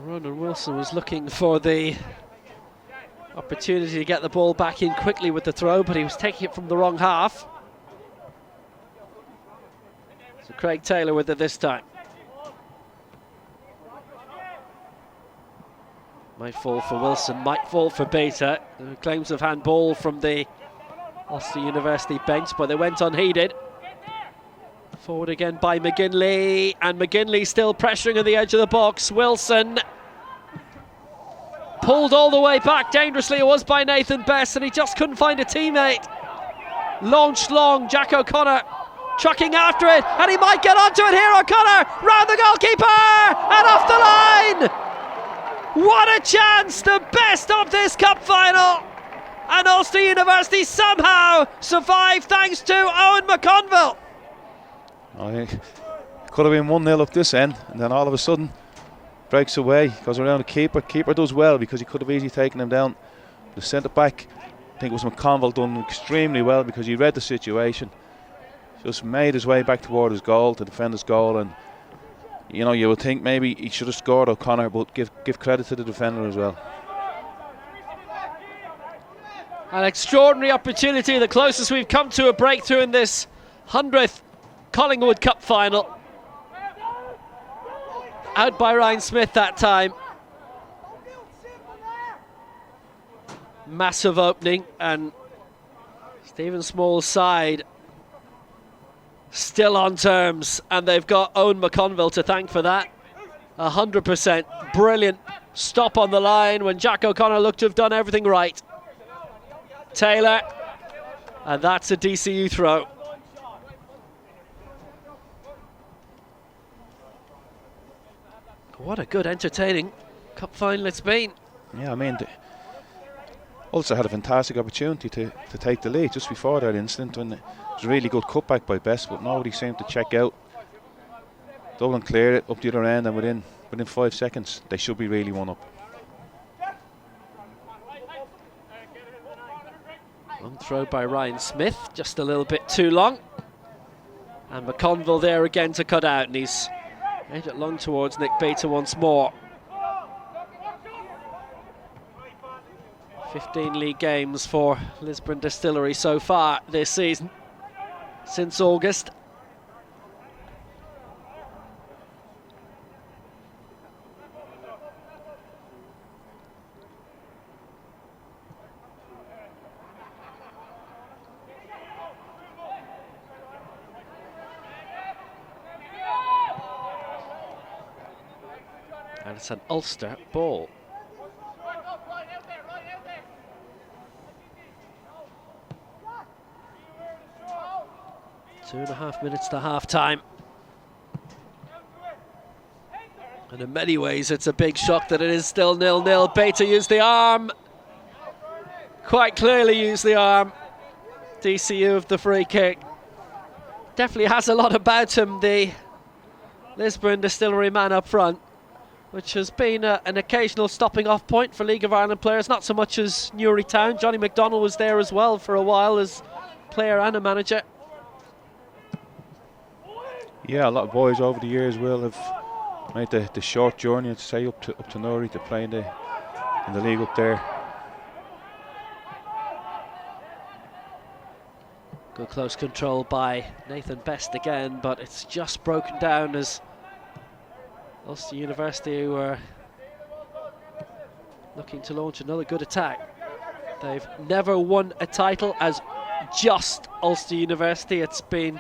Ronan Wilson was looking for the opportunity to get the ball back in quickly with the throw, but he was taking it from the wrong half. So Craig Taylor with it this time. Might fall for Wilson, might fall for Beta. Claims of handball from the Ulster University bench, but they went unheeded. Forward again by McGinley, and McGinley still pressuring on the edge of the box. Wilson pulled all the way back dangerously. It was by Nathan Best, and he just couldn't find a teammate. Launched long, Jack O'Connor trucking after it, and he might get onto it here. O'Connor round the goalkeeper and off the line. What a chance, the best of this cup final, and Ulster University somehow survived thanks to Owen McConville. I think it could have been 1-0 up this end, and then all of a sudden breaks away, goes around the keeper. Keeper does well because he could have easily taken him down. The centre back, I think it was McConville, done extremely well because he read the situation. Just made his way back toward his goal, to defend his goal, and you would think maybe he should have scored, O'Connor, but give credit to the defender as well. An extraordinary opportunity, the closest we've come to a breakthrough in this 100th Collingwood Cup final. Out by Ryan Smith that time. Massive opening, and Stephen Small's side still on terms, and they've got Owen McConville to thank for that. 100% brilliant stop on the line when Jack O'Connor looked to have done everything right. Taylor, and that's a DCU throw. What a good, entertaining cup final it's been. Yeah, I mean, Ulster had a fantastic opportunity to take the lead just before that incident, when it was a really good cutback by Best, but nobody seemed to check out. Dublin cleared it up the other end, and within 5 seconds they should be really one up. Long throw by Ryan Smith, just a little bit too long. And McConville there again to cut out, and he's made it long towards Nick Bater once more. 15 league games for Lisburn Distillery so far this season, since August. And it's an Ulster ball. Two and a half minutes to half-time. And in many ways, it's a big shock that it is still 0-0. Bater used the arm. Quite clearly used the arm. DCU of the free kick. Definitely has a lot about him, the Lisburn Distillery man up front, which has been an occasional stopping off point for League of Ireland players, not so much as Newry Town. Johnny McDonnell was there as well for a while as player and a manager. Yeah, a lot of boys over the years will have made the short journey, I'd say, up to Newry to play in the league up there. Good close control by Nathan Best again, but it's just broken down as Ulster University were looking to launch another good attack. They've never won a title as just Ulster University. It's been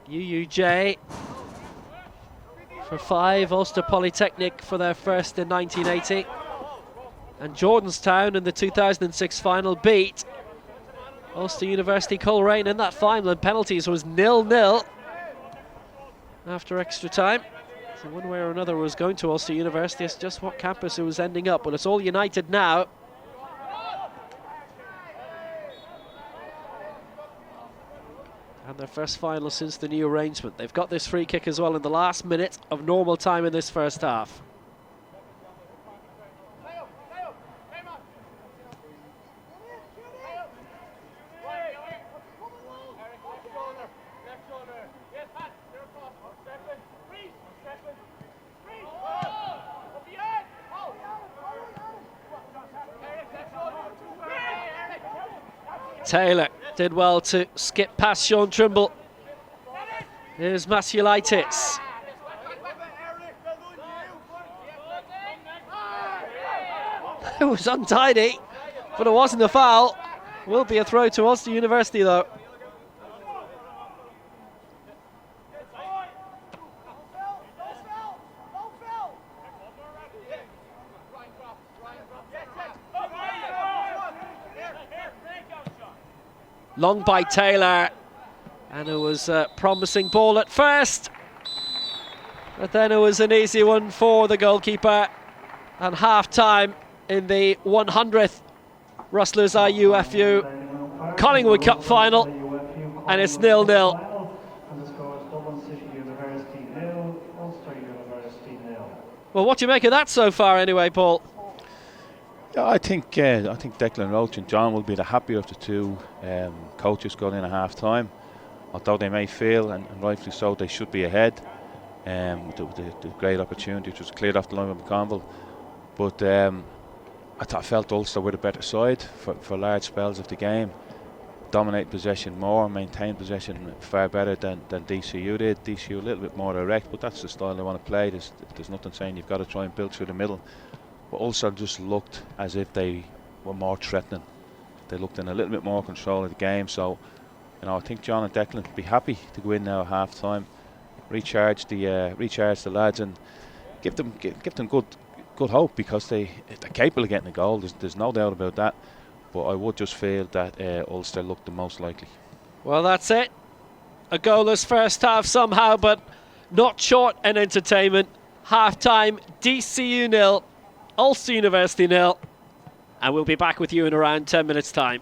UUJ for 5, Ulster Polytechnic for their first in 1980, and Jordanstown in the 2006 final beat Ulster University Coleraine in that final, and penalties was 0-0 after extra time. So one way or another was going to Ulster University. It's just what campus it was ending up. Well, it's all United now. And their first final since the new arrangement. They've got this free kick as well in the last minute of normal time in this first half. Taylor did well to skip past Sean Trimble. Here's Masiulaitis. It was untidy, but it wasn't a foul. Will be a throw to Ulster University though. Long by Taylor, and it was a promising ball at first, but then it was an easy one for the goalkeeper. And half-time in the 100th Rustlers IUFU Collingwood Cup final, and it's 0-0. Well, what do you make of that so far anyway, Paul? Yeah, I think Declan Roach and John will be the happier of the two coaches going in at half time, although they may feel, and rightfully so, they should be ahead with the great opportunity which was cleared off the line with McConville. But I felt Ulster were the better side for large spells of the game. dominate possession more, maintain possession far better than DCU did. DCU a little bit more direct, but that's the style they want to play. There's nothing saying you've got to try and build through the middle. But Ulster just looked as if they were more threatening. They looked in a little bit more control of the game. So, you know, I think John and Declan would be happy to go in now at half time, recharge the lads, and give them good hope, because they're capable of getting a goal. There's no doubt about that. But I would just feel that Ulster looked the most likely. Well, that's it. A goalless first half somehow, but not short in entertainment. Half time, DCU 0, Ulster University 0. And we'll be back with you in around 10 minutes' time.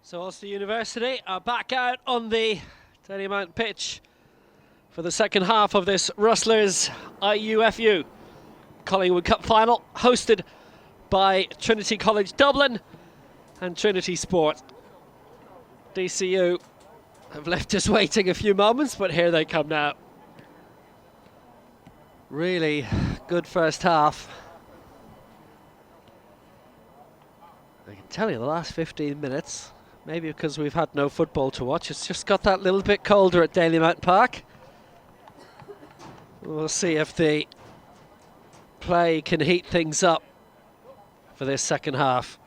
So Ulster University are back out on the Daly Mountain pitch for the second half of this Rustlers IUFU Collingwood Cup final, hosted by Trinity College Dublin and Trinity Sport. DCU have left us waiting a few moments, but here they come now. Really good first half. I can tell you the last 15 minutes, maybe because we've had no football to watch, it's just got that little bit colder at Daly Mountain Park. We'll see if the play can heat things up for this second half.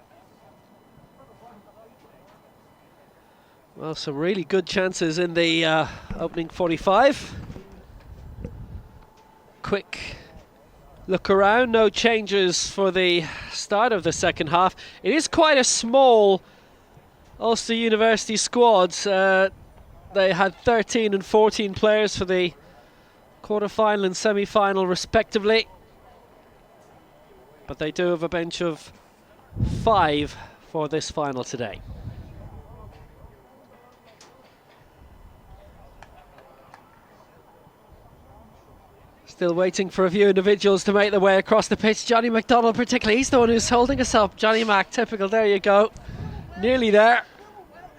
Well, some really good chances in the opening 45. Quick look around, no changes for the start of the second half. It is quite a small Ulster University squad. They had 13 and 14 players for the quarter-final and semi-final respectively. But they do have a bench of 5 for this final today. Still waiting for a few individuals to make their way across the pitch. Johnny McDonald particularly, he's the one who's holding us up. Johnny Mac, typical, there you go. Nearly there.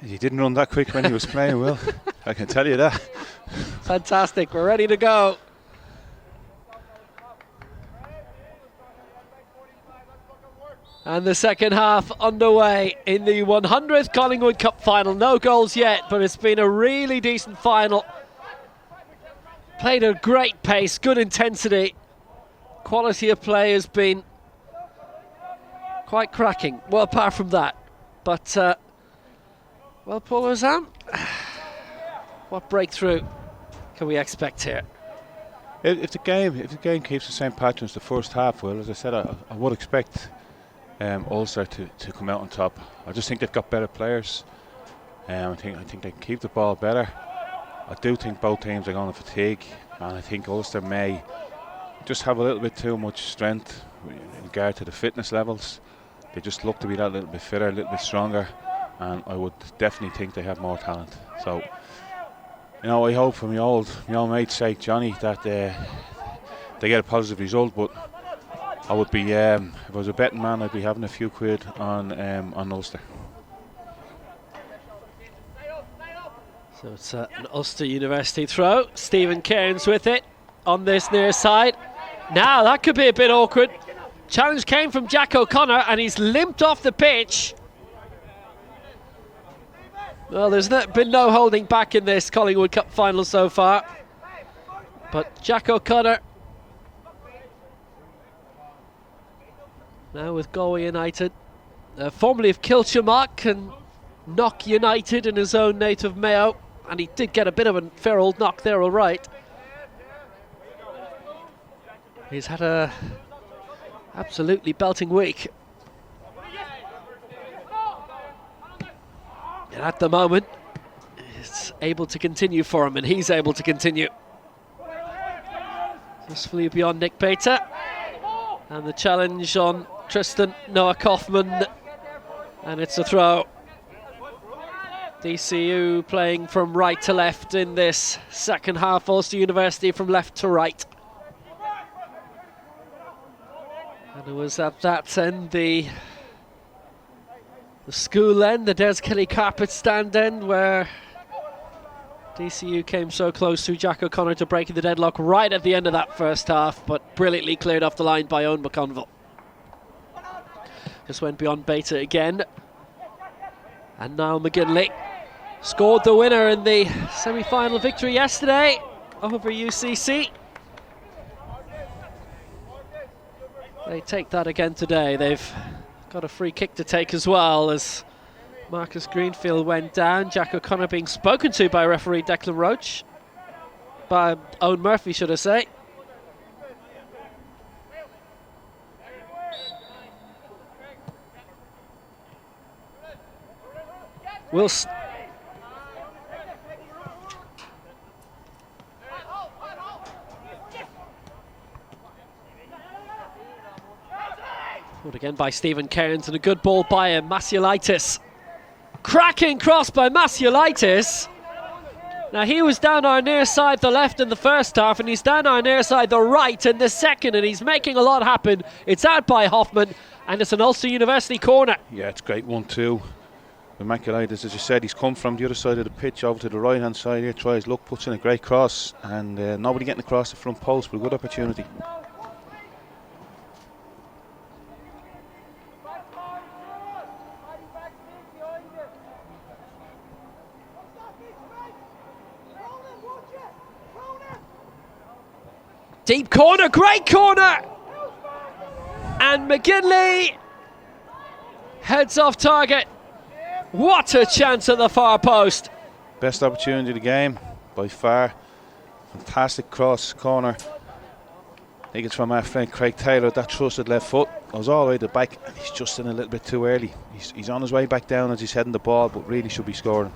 He didn't run that quick when he was playing, Will. I can tell you that. Fantastic, we're ready to go. And the second half underway in the 100th Collingwood Cup final. No goals yet, but it's been a really decent final. Played at a great pace, good intensity. Quality of play has been quite cracking. Well, apart from that. But, well, Paul Ozam, what breakthrough can we expect here? If the game keeps the same pattern as the first half, Will, as I said, I would expect Ulster to come out on top. I just think they've got better players. I think they can keep the ball better. I do think both teams are going to fatigue, and I think Ulster may just have a little bit too much strength in regard to the fitness levels. They just look to be that little bit fitter, a little bit stronger, and I would definitely think they have more talent. So, you know, I hope for my old mate's sake, Johnny, that they get a positive result. But I would be, if I was a betting man, I'd be having a few quid on Ulster. So it's an Ulster University throw. Stephen Cairns with it on this near side. Now that could be a bit awkward. Challenge came from Jack O'Connor and he's limped off the pitch. Well, there's been no holding back in this Collingwood Cup final so far. But Jack O'Connor now with Galway United, formerly of Kilchamock and Knock United in his own native Mayo. And he did get a bit of a fair old knock there, all right. He's had a absolutely belting week. And at the moment, it's able to continue for him, and he's able to continue. Just flew beyond Nick Bater. And the challenge on Tristan Noah Kaufman. And it's a throw. DCU playing from right to left in this second half. Ulster University from left to right. And it was at that end, the school end, the Des Kelly carpet stand end, where DCU came so close to Jack O'Connor to breaking the deadlock right at the end of that first half, but brilliantly cleared off the line by Owen McConville. Just went beyond Beta again. And now McGinley scored the winner in the semi-final victory yesterday over UCC. They take that again today. They've got a free kick to take as well as Marcus Greenfield went down. Jack O'Connor being spoken to by referee Declan Roach. By Owen Murphy, should I say. Wilson. Good again by Stephen Cairns, and a good ball by him, Masiulitis. Cracking cross by Masiulaitis. Now he was down our near side the left in the first half, and he's down our near side the right in the second, and he's making a lot happen. It's out by Hoffman, and it's an Ulster University corner. Yeah, it's great 1-2. Immaculaitis, as you said, he's come from the other side of the pitch over to the right hand side here, tries luck, puts in a great cross, and nobody getting across the front post, but a good opportunity. Deep corner, great corner! And McGinley heads off target. What a chance at the far post. Best opportunity of the game, by far. Fantastic cross, corner. I think it's from our friend Craig Taylor, that trusted left foot. Goes all the way to the back, and he's just in a little bit too early. He's on his way back down as he's heading the ball, but really should be scoring.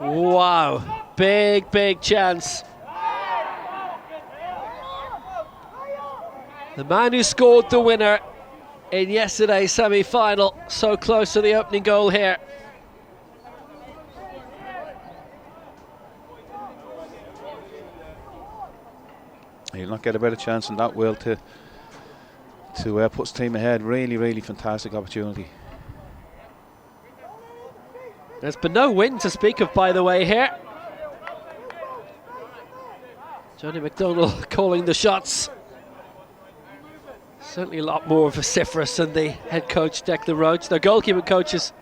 Wow, big chance. The man who scored the winner in yesterday's semi-final, so close to the opening goal here. He'll not get a better chance than that, Will, to put his team ahead. Really fantastic opportunity. There's been no wind to speak of, by the way, here. Johnny McDonald calling the shots. Certainly a lot more vociferous than the head coach, Declan Roach. Their goalkeeping coach is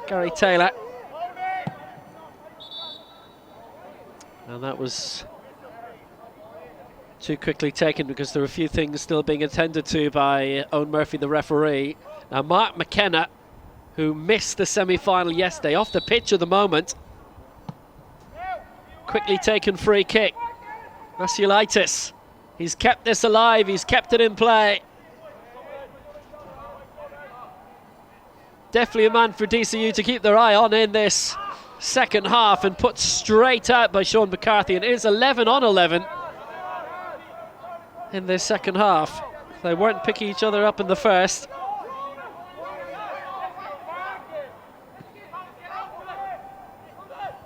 Gary Taylor. And that was too quickly taken because there were a few things still being attended to by Owen Murphy, the referee. Now, Mark McKenna, who missed the semi-final yesterday, off the pitch at the moment. Quickly taken free kick. Masiulaitis, he's kept this alive, he's kept it in play. Definitely a man for DCU to keep their eye on in this second half, and put straight out by Sean McCarthy, and it is 11 on 11 in this second half. They weren't picking each other up in the first.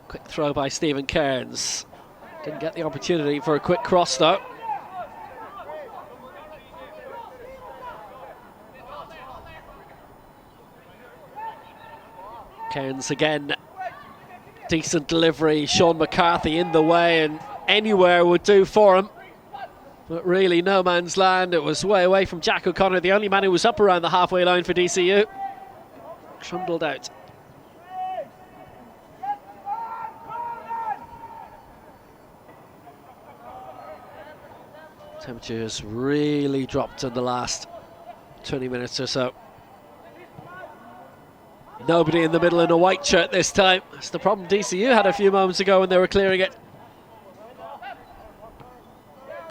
Quick throw by Stephen Cairns. Didn't get the opportunity for a quick cross though. Cairns again. Decent delivery. Sean McCarthy in the way, and anywhere would do for him. But really no man's land. It was way away from Jack O'Connor, the only man who was up around the halfway line for DCU. Trundled out. Temperatures really dropped in the last 20 minutes or so. Nobody in the middle in a white shirt this time. That's the problem DCU had a few moments ago when they were clearing it.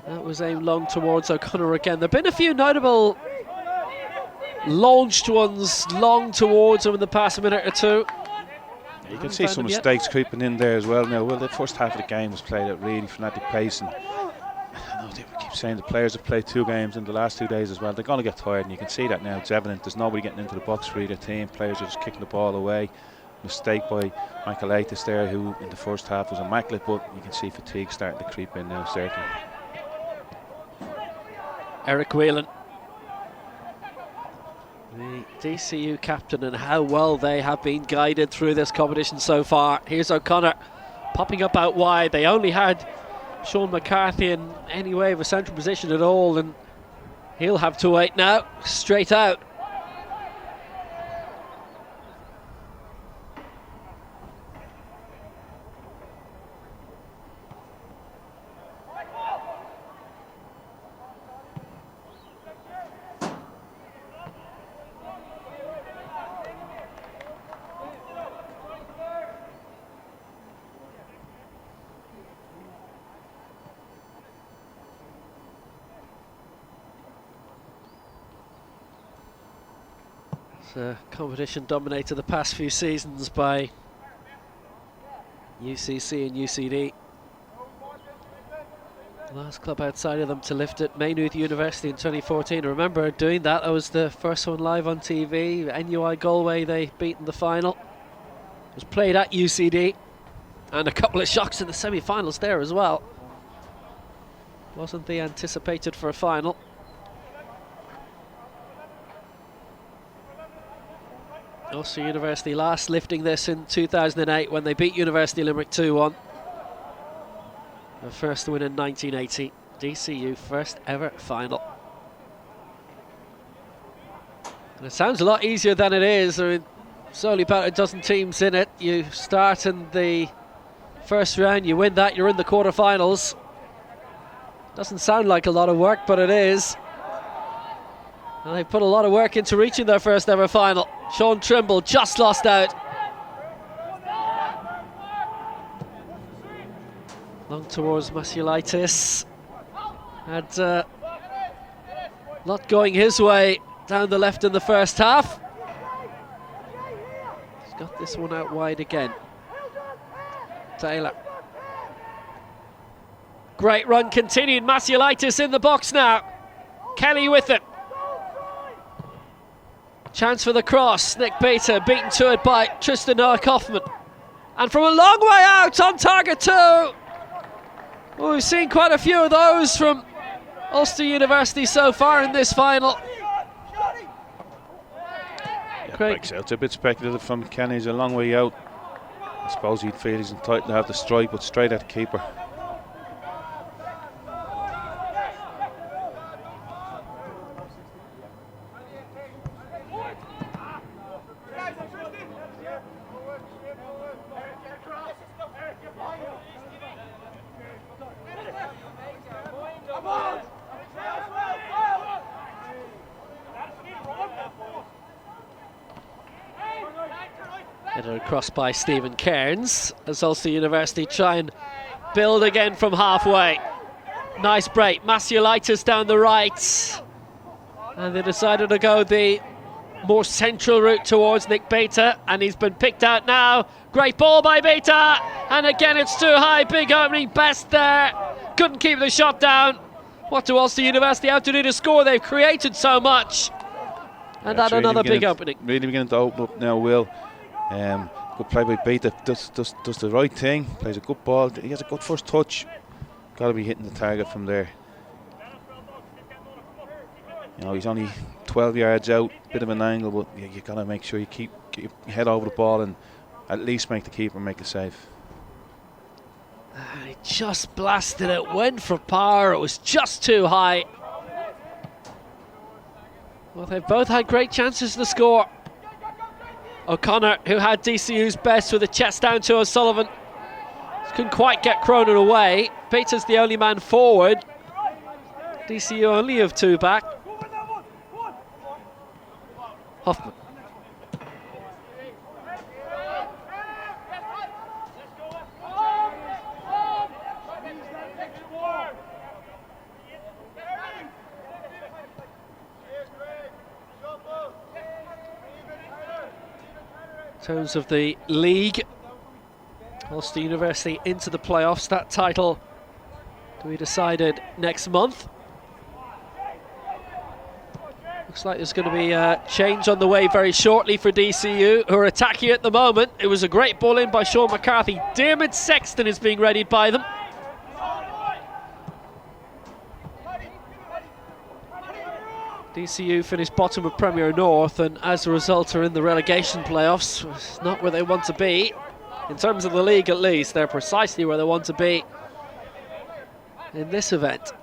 That was aimed long towards O'Connor again. There have been a few notable launched ones long towards him in the past minute or two. You can see some mistakes creeping in there as well now. Well, the first half of the game was played at really frenetic pace, and I know they keep saying the players have played 2 games in the last 2 days as well. They're going to get tired, and you can see that now. It's evident. There's nobody getting into the box for either team. Players are just kicking the ball away. Mistake by Masiulaitis there, who in the first half was immaculate, but you can see fatigue starting to creep in now, certainly. Eric Whelan, the DCU captain, and how well they have been guided through this competition so far. Here's O'Connor popping up out wide. They only had Sean McCarthy in any way of a central position at all, and he'll have to wait now. Straight out. Competition dominated the past few seasons by UCC and UCD. Last club outside of them to lift it, Maynooth University in 2014. I remember doing that. I was the first one live on TV. NUI Galway, they beat in the final. It was played at UCD. And a couple of shocks in the semi-finals there as well. Wasn't the anticipated for a final. Ulster University last lifting this in 2008 when they beat University Limerick 2-1. The first win in 1980. DCU first ever final. And it sounds a lot easier than it is. I mean, it's only about a dozen teams in it. You start in the first round, you win that, you're in the quarterfinals. Doesn't sound like a lot of work, but it is. And they put a lot of work into reaching their first ever final. Sean Trimble just lost out. Long towards Masiulitis. Had a lot going his way down the left in the first half. He's got this one out wide again. Taylor. Great run continued. Masiulitis in the box now. Kelly with it. Chance for the cross. Nick Bater beaten to it by Tristan Noah-Kaufman. And from a long way out on target too. Well, we've seen quite a few of those from Ulster University so far in this final. Yeah, breaks out. It's a bit speculative from Kenny. He's a long way out. I suppose he'd feel he's entitled to have the strike, but straight at the keeper. Headed across by Stephen Cairns as Ulster University try and build again from halfway. Nice break. Masiulitis down the right. And they decided to go the more central route towards Nick Bater, and he's been picked out now. Great ball by Bater, and again it's too high. Big opening, Best there. Couldn't keep the shot down. What do Ulster University have to do to score? They've created so much. And that really another big opening. Really beginning to open up now, Will. Good play by Bater, does the right thing, plays a good ball, he has a good first touch. Got to be hitting the target from there. You know, he's only 12 yards out, bit of an angle, but you got to make sure you keep your head over the ball and at least make the keeper make a save. He just blasted it, went for power, it was just too high. Well, they've both had great chances to score. O'Connor, who had DCU's best with a chest down to O'Sullivan, couldn't quite get Cronin away. Bater's the only man forward. DCU only have two back. Hoffman. In terms of the league, Ulster University into the playoffs. That title to be decided next month. Looks like there's going to be a change on the way very shortly for DCU, who are attacking at the moment. It was a great ball in by Sean McCarthy. Dermot Sexton is being readied by them. DCU finished bottom of Premier North and as a result are in the relegation playoffs. It's not where they want to be. In terms of the league at least, they're precisely where they want to be in this event.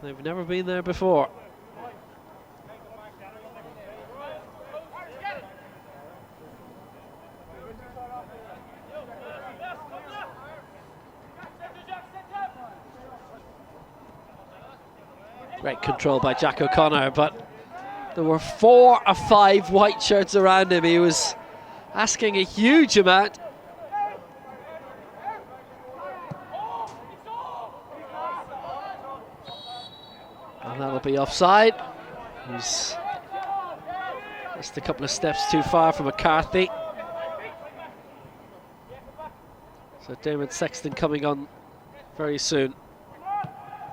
They've never been there before. Great control by Jack O'Connor, but there were 4 or 5 white shirts around him. He was asking a huge amount. And that'll be offside. He's just a couple of steps too far from McCarthy. So Damon Sexton coming on very soon.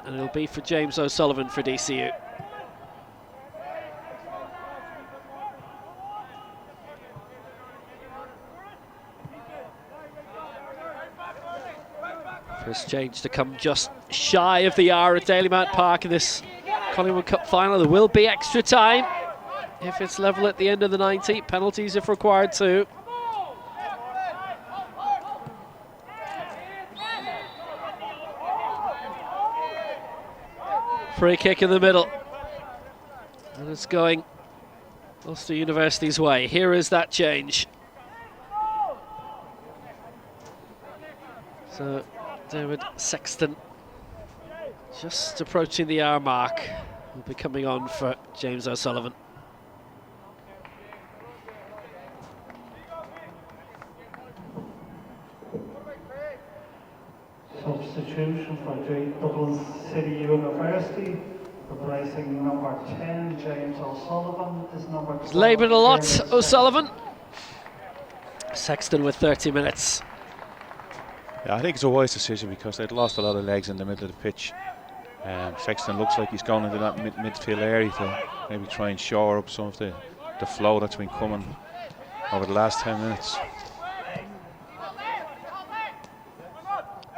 and it'll be for James O'Sullivan for DCU. First change to come just shy of the hour at Dalymount Park in this Collingwood Cup final. There will be extra time if it's level at the end of the 90. Penalties if required too. Free kick in the middle. And it's going Ulster University's way. Here is that change. So David Sexton just approaching the hour mark. Will be coming on for James O'Sullivan. Substitution for Dublin City University, replacing number 10 James O'Sullivan is number 12. Laboured a lot, O'Sullivan. Sexton with 30 minutes. Yeah, I think it's a wise decision because they'd lost a lot of legs in the middle of the pitch. Sexton looks like he's going into that midfield area to maybe try and shore up some of the flow that's been coming over the last 10 minutes.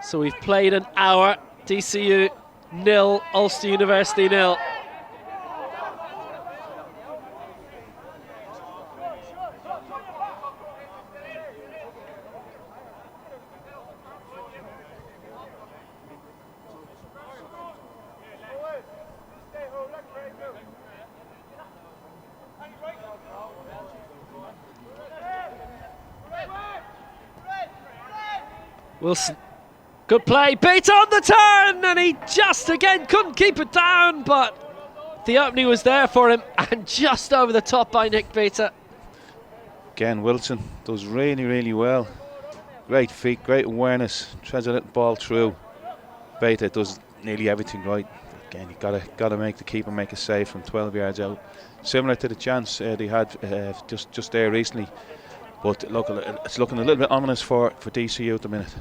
So we've played an hour. DCU 0, Ulster University 0. Wilson, good play, beat on the turn, and he just again couldn't keep it down, but the opening was there for him, and just over the top by Nick Beater. Again, Wilson does really, really well. Great feet, great awareness, treads a little ball through. Beater does nearly everything right. Again, you gotta make the keeper make a save from 12 yards out, similar to the chance they had just there recently. But look, it's looking a little bit ominous for DCU at the minute.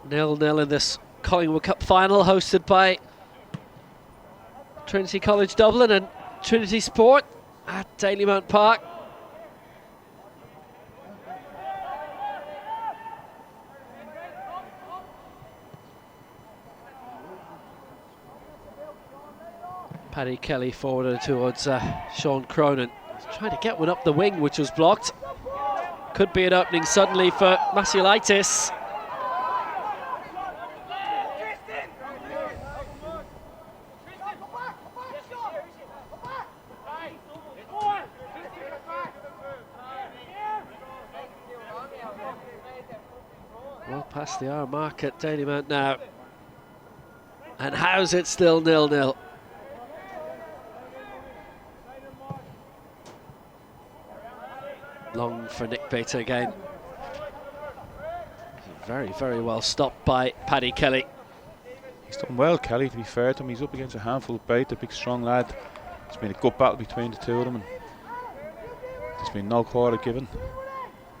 0-0 in this Collingwood Cup final, hosted by Trinity College Dublin and Trinity Sport at Dalymount Park. Paddy Kelly forwarded towards Sean Cronin. He's trying to get one up the wing, which was blocked. Could be an opening suddenly for Masiulaitis. Well past the hour mark at Dalymount now. And how's it still 0-0? Long for Nick Beater again. Very, very well stopped by Paddy Kelly. He's done well, Kelly, to be fair to him. He's up against a handful of Beater, big strong lad. It's been a good battle between the two of them, and there's been no quarter given.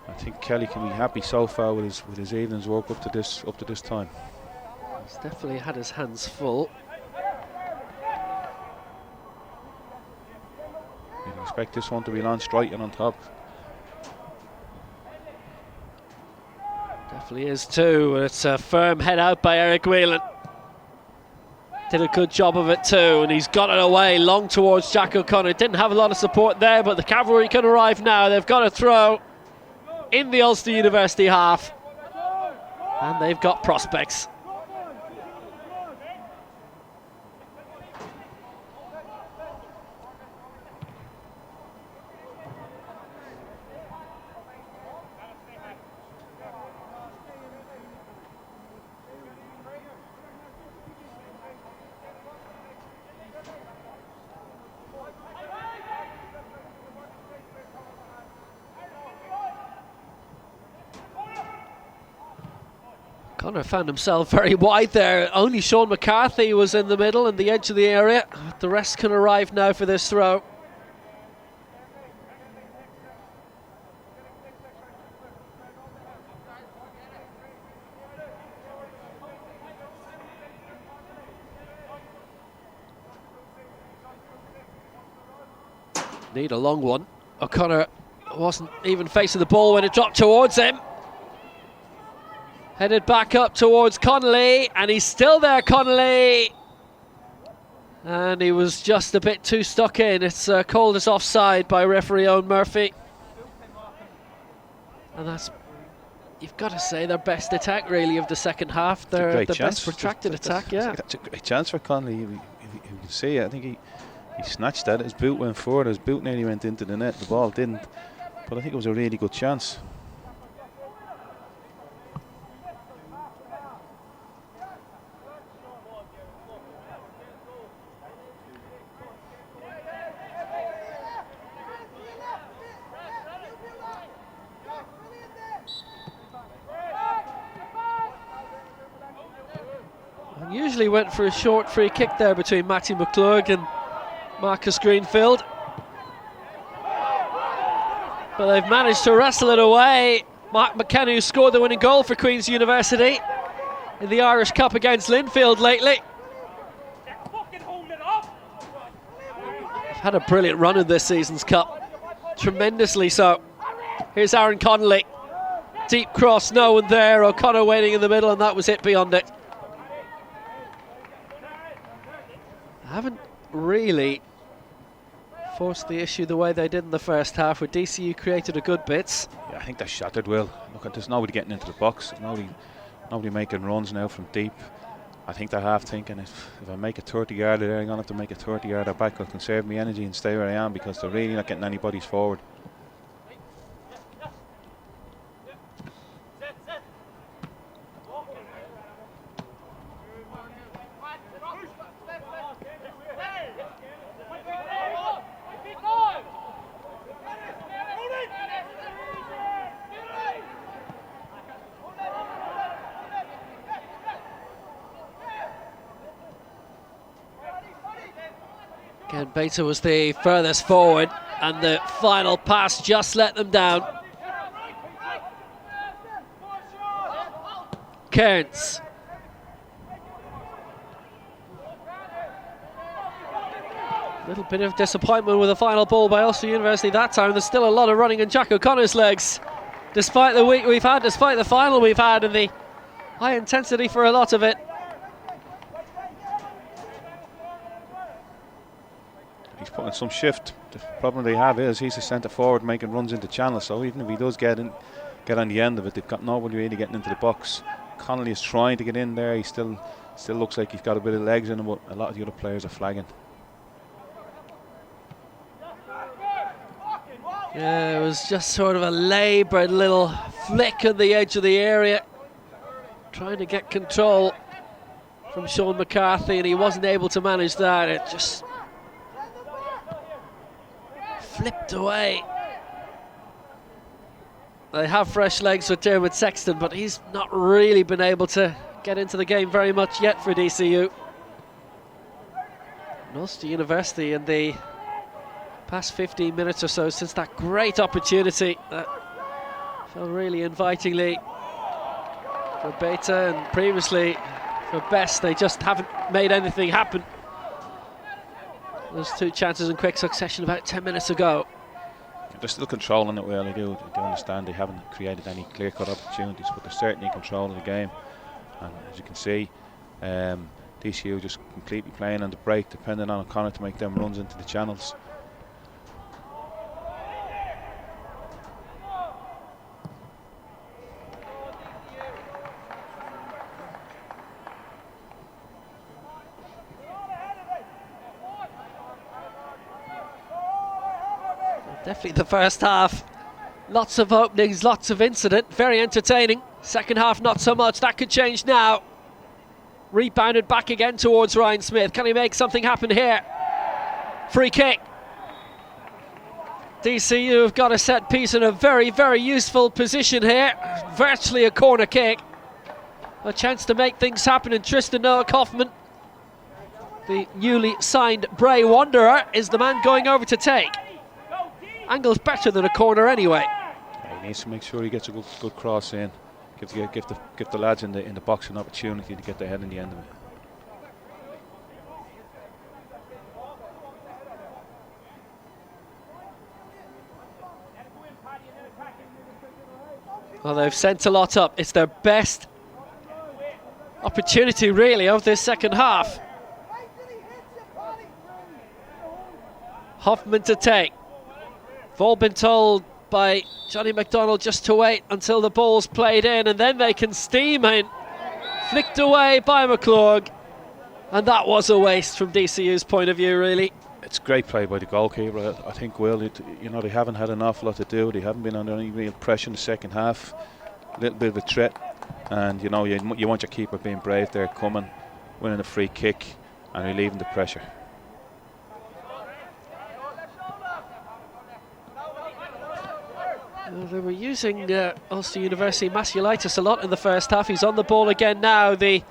I think Kelly can be happy so far with his evening's work up to this time. He's definitely had his hands full. You'd expect this one to be launched right and on top. Definitely is too. It's a firm head out by Eric Whelan. Did a good job of it too, and he's got it away long towards Jack O'Connor. Didn't have a lot of support there, but the cavalry can arrive now. They've got a throw in the Ulster University half, and they've got prospects. Connor found himself very wide there. Only Sean McCarthy was in the middle and the edge of the area. The rest can arrive now for this throw. Need a long one. O'Connor wasn't even facing the ball when it dropped towards him. Headed back up towards Connolly, and he's still there, Connolly. And he was just a bit too stuck in. It's called as offside by referee Owen Murphy. And that's, you've got to say, their best attack really of the second half. They're the best protracted attack, yeah. That's a great chance for Connolly. You can see it. I think he snatched that. His boot went forward. His boot nearly went into the net. The ball didn't. But I think it was a really good chance. Usually went for a short free kick there between Matty McClurg and Marcus Greenfield. But they've managed to wrestle it away. Mark McKenna, who scored the winning goal for Queen's University in the Irish Cup against Linfield lately. They've had a brilliant run in this season's Cup. Tremendously so. Here's Aaron Connolly. Deep cross, no one there. O'Connor waiting in the middle, and that was hit beyond it. Haven't really forced the issue the way they did in the first half, where DCU created a good bits. Yeah, I think they're shattered, Will. Look, there's nobody getting into the box. There's nobody making runs now from deep. I think they're half thinking, if I make a 30-yarder there, I'm going to have to make a 30-yarder back. I'll conserve my energy and stay where I am, because they're really not getting anybody's forward. Again, Beta was the furthest forward, and the final pass just let them down. Cairns. Little bit of disappointment with the final ball by Ulster University that time. There's still a lot of running in Jack O'Connor's legs, despite the week we've had, despite the final we've had, and the high intensity for a lot of it. He's putting some shift. The problem they have is he's a centre forward making runs into channels, so even if he does get on the end of it, they've got nobody really getting into the box. Connolly is trying to get in there. He still looks like he's got a bit of legs in him, but a lot of the other players are flagging. Yeah, it was just sort of a laboured little flick on the edge of the area, trying to get control from Sean McCarthy, and he wasn't able to manage that. It just flipped away. They have fresh legs with Dermot Sexton, but he's not really been able to get into the game very much yet for DCU. Ulster University in the past 15 minutes or so since that great opportunity that fell really invitingly for Beta, and previously for Best, they just haven't made anything happen. Those two chances in quick succession about 10 minutes ago. They're still controlling it well. I do understand they haven't created any clear-cut opportunities, but they're certainly in control of the game. And as you can see, DCU just completely playing on the break, depending on O'Connor to make them runs into the channels. Definitely the first half, lots of openings, lots of incident, very entertaining. Second half, not so much. That could change now. Rebounded back again towards Ryan Smith. Can he make something happen here? Free kick. DCU have got a set piece in a very, very useful position here. Virtually a corner kick. A chance to make things happen, and Tristan Noah Kaufman, the newly signed Bray Wanderer, is the man going over to take. Angle's better than a corner anyway. Yeah, he needs to make sure he gets a good cross in. Give the lads in the box an opportunity to get their head in the end of it. Well, they've sent a lot up. It's their best opportunity, really, of this second half. Hoffman to take. They've all been told by Johnny McDonald just to wait until the ball's played in, and then they can steam in. Flicked away by McClurg, and that was a waste from DCU's point of view, really. It's great play by the goalkeeper. I think, Will, they haven't had an awful lot to do. They haven't been under any real pressure in the second half. A little bit of a threat, and you want your keeper being brave there, coming, winning a free kick, and relieving the pressure. They were using Ulster University Masiulitis a lot in the first half. He's on the ball again now, the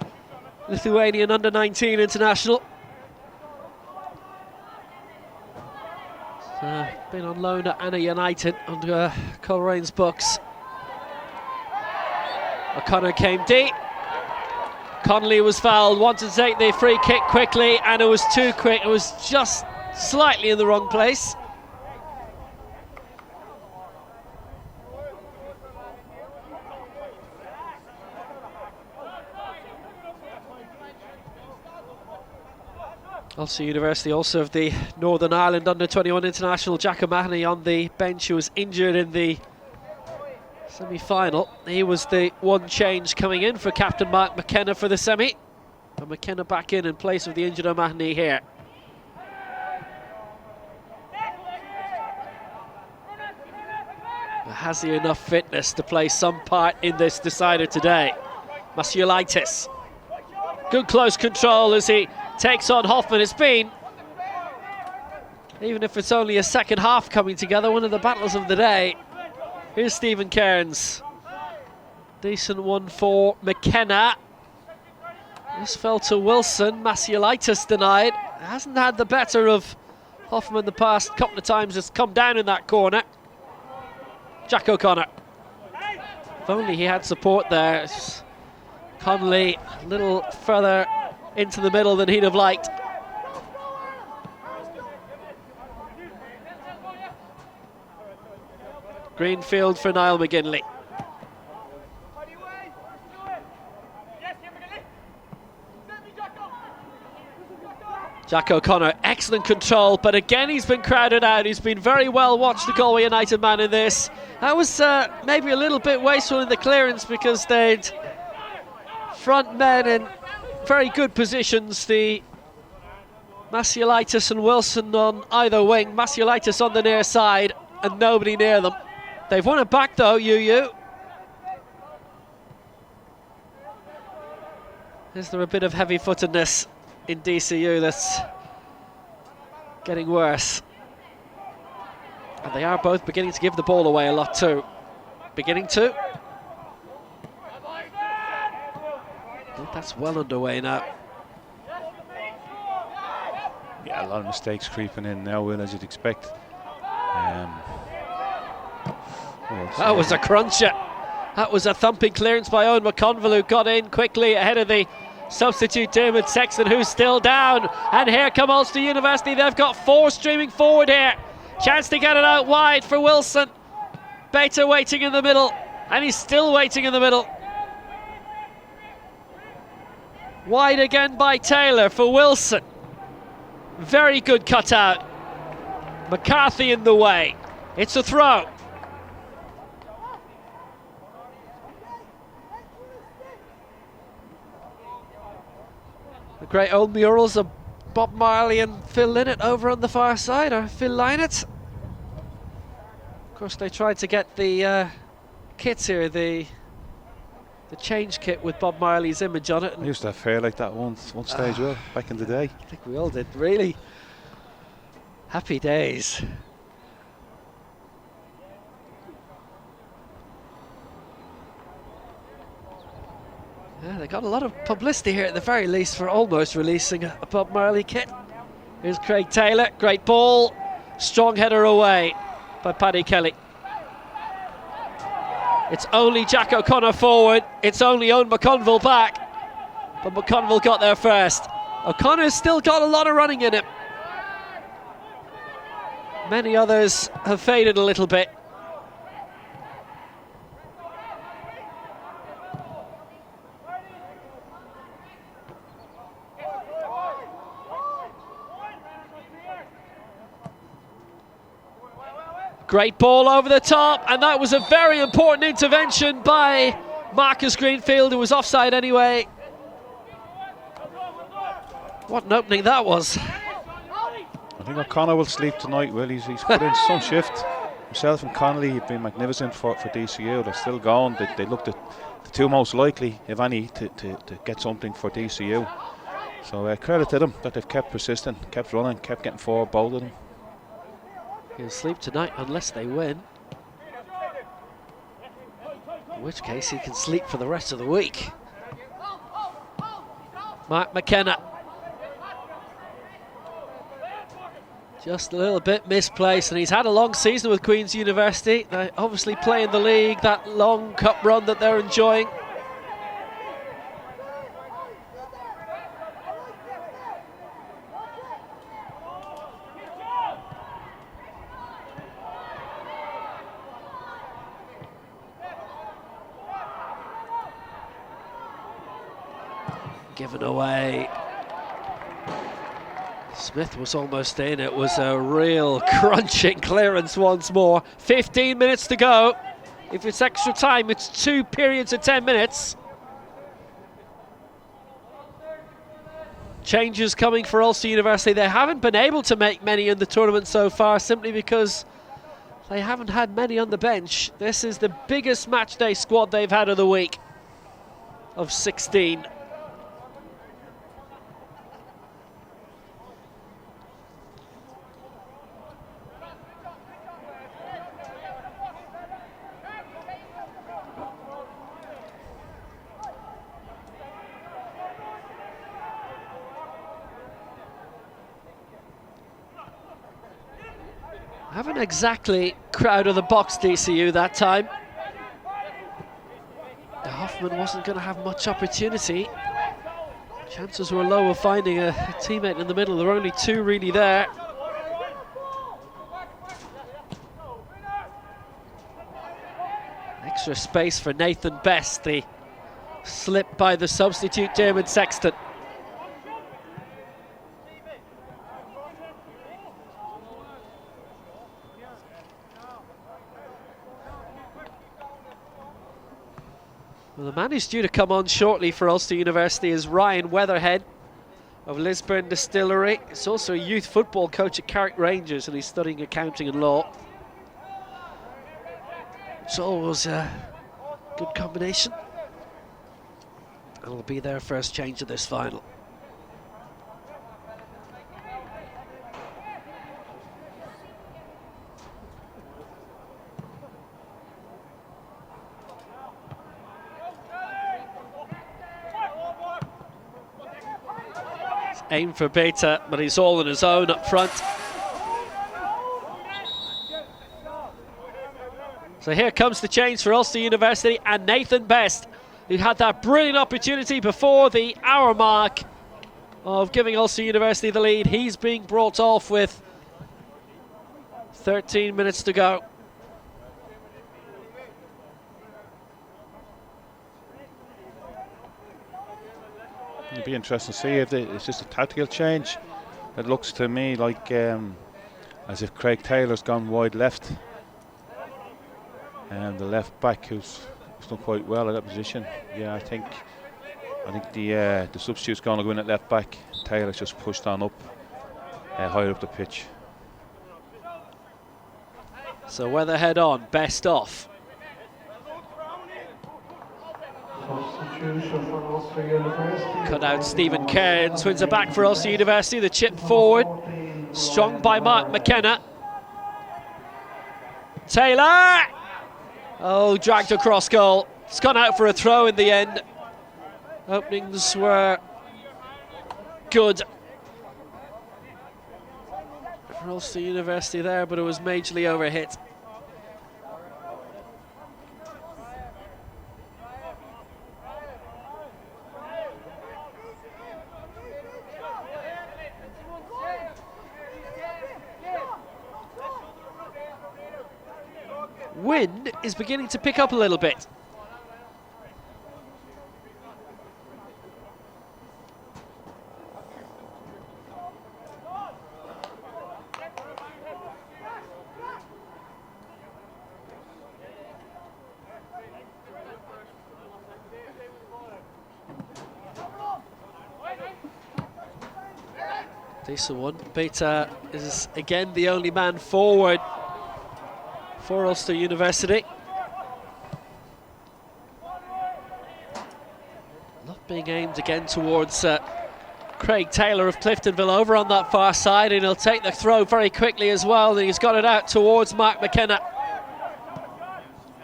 Lithuanian under-19 international. Been on loan at Anna United under Colerane's books. O'Connor came deep. Connolly was fouled, wanted to take the free kick quickly, and it was too quick. It was just slightly in the wrong place. Ulster University also have the Northern Ireland under-21 international Jack O'Mahony on the bench, who was injured in the semi-final. He was the one change coming in for captain Mark McKenna for the semi. And McKenna back in place of the injured O'Mahony here. But has he enough fitness to play some part in this decider today? Masiulitis. Good close control as he takes on Hoffman. It's been, even if it's only a second half coming together, one of the battles of the day. Here's Stephen Cairns. Decent one for McKenna. This fell to Wilson. Masiulitis denied. Hasn't had the better of Hoffman the past couple of times. Has come down in that corner. Jack O'Connor. If only he had support there. Connolly a little further into the middle than he'd have liked. Greenfield for Niall McGinley. Jack O'Connor, excellent control, but again he's been crowded out. He's been very well watched, the Galway United man in this. That was maybe a little bit wasteful in the clearance because they'd front men in very good positions. The Masiulitis and Wilson on either wing. Masiulitis on the near side and nobody near them. They've won it back though, UU. Is there a bit of heavy-footedness in DCU that's getting worse? And they are both beginning to give the ball away a lot too. Beginning to. I think that's well underway now. Yeah, a lot of mistakes creeping in now, Will, as you'd expect. That was a cruncher. That was a thumping clearance by Owen McConville, who got in quickly ahead of the substitute David Sexton, who's still down. And here come Ulster University. They've got four streaming forward here. Chance to get it out wide for Wilson. Bater waiting in the middle, and he's still waiting in the middle. Wide again by Taylor for Wilson. Very good cutout. McCarthy in the way. It's a throw. The great old murals of Bob Marley and Phil Lynott over on the far side, or Phil Lynott. Of course, they tried to get the kits here, the change kit with Bob Marley's image on it. I used to have hair like that one stage, Will, back in the day. I think we all did, really. Happy days. Yeah, they got a lot of publicity here at the very least for almost releasing a Bob Marley kit. Here's Craig Taylor, great ball, strong header away by Paddy Kelly. It's only Jack O'Connor forward, it's only Owen McConville back, but McConville got there first. O'Connor's still got a lot of running in him. Many others have faded a little bit. Great ball over the top, and that was a very important intervention by Marcus Greenfield, who was offside anyway. What an opening that was. I think O'Connor will sleep tonight, Will. He's put in some shift. Himself and Connolly have been magnificent for DCU. They're still going. They looked at the two most likely, if any, to get something for DCU. So credit to them that they've kept persistent, kept running, kept getting forward, both of them. He'll sleep tonight unless they win. In which case he can sleep for the rest of the week. Mark McKenna. Just a little bit misplaced, and he's had a long season with Queen's University. They obviously play in the league, that long cup run that they're enjoying. Given away. Smith was almost in. It was a real crunching clearance once more. 15 minutes to go. If it's extra time, it's 2 periods of 10 minutes. Changes coming for Ulster University. They haven't been able to make many in the tournament so far, simply because they haven't had many on the bench. This is the biggest matchday squad they've had of the week, of 16. Haven't exactly crowd of the box DCU that time. Hoffman wasn't going to have much opportunity. Chances were low of finding a teammate in the middle. There were only 2 really there. Extra space for Nathan Best. The slip by the substitute Dermot Sexton. Well, the man who's due to come on shortly for Ulster University is Ryan Weatherhead of Lisburn Distillery. He's also a youth football coach at Carrick Rangers, and he's studying accounting and law. It's always a good combination. And will be their first change of this final. Aim for Beta, but he's all on his own up front. So here comes the change for Ulster University, and Nathan Best, who had that brilliant opportunity before the hour mark of giving Ulster University the lead. He's being brought off with 13 minutes to go. It'll be interesting to see if it's just a tactical change. It looks to me like as if Craig Taylor's gone wide left, and the left back who's done quite well at that position. Yeah, I think the substitute's going to go in at left back. Taylor's just pushed on up, higher up the pitch. So Weatherhead on, Best off. Cut out Stephen Cairns, wins it back for Ulster University. The chip forward, strong by Mark McKenna. Taylor! Oh, dragged across goal. It's gone out for a throw in the end. Openings were good for Ulster University there, but it was majorly overhit. Wind is beginning to pick up a little bit. Decent one. Beta is again the only man forward for Ulster University. Not being aimed again towards Craig Taylor of Cliftonville over on that far side, and he'll take the throw very quickly as well, and he's got it out towards Mark McKenna.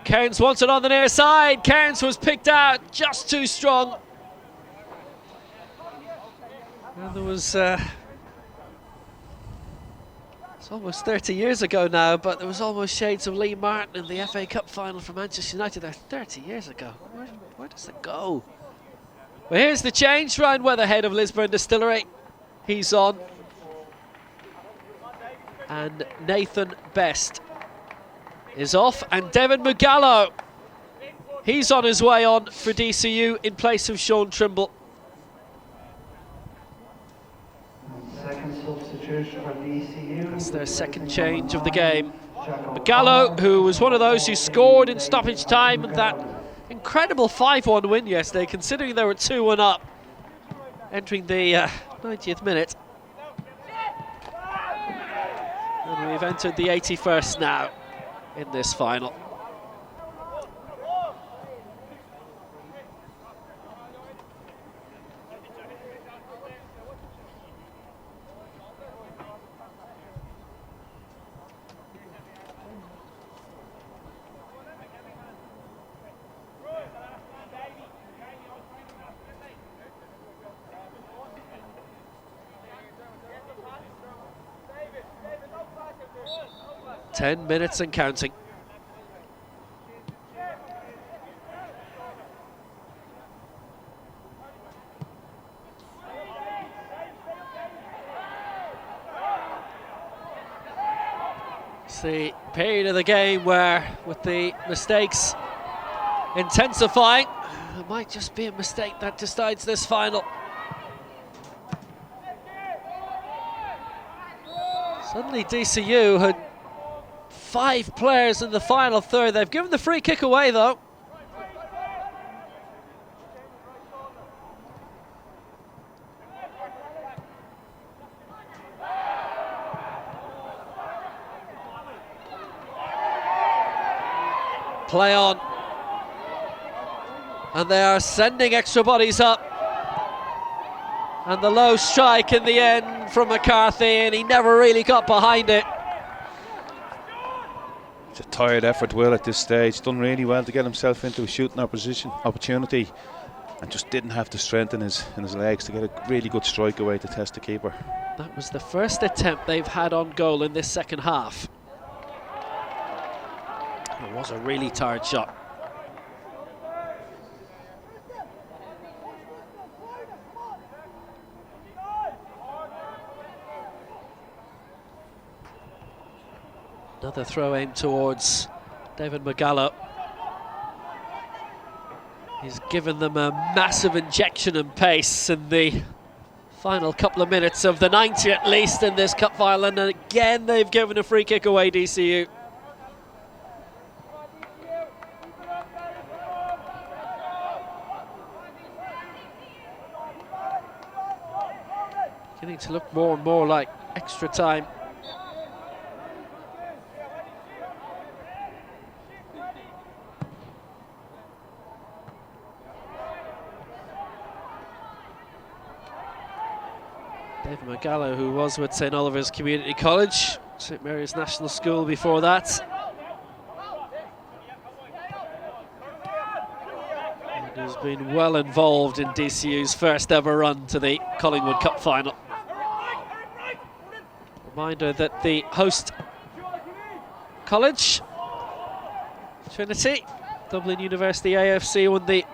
Cairns wants it on the near side. Cairns was picked out just too strong. And there was it's almost 30 years ago now, but there was almost shades of Lee Martin in the FA Cup final for Manchester United there 30 years ago. Where does it go? Well, here's the change. Ryan Weatherhead of Lisburn Distillery, he's on. And Nathan Best is off. And Devin Mugallo, he's on his way on for DCU in place of Sean Trimble. Second substitution for DCU. That's their second change of the game. Mugallo, who was one of those who scored in stoppage time in that incredible 5-1 win yesterday, considering they were 2-1 up, entering the 90th minute. And we've entered the 81st now in this final. Ten minutes and counting. It's the period of the game where, with the mistakes intensifying, it might just be a mistake that decides this final. Suddenly DCU had 5 players in the final third. They've given the free kick away though. Play on. And they are sending extra bodies up. And the low strike in the end from McCarthy, and he never really got behind it. It's a tired effort, Will, at this stage. Done really well to get himself into a shooting opportunity, and just didn't have the strength in his legs to get a really good strike away to test the keeper. That was the first attempt they've had on goal in this second half. It was a really tired shot. Another throw aimed towards David Mugallo. He's given them a massive injection and pace in the final couple of minutes of the 90 at least in this cup final, and again they've given a free kick away, DCU. Beginning to look more and more like extra time. David Mugallo, who was with St Oliver's Community College, St Mary's National School before that. And has been well involved in DCU's first ever run to the Collingwood Cup final. Reminder that the host college, Trinity, Dublin University AFC, won the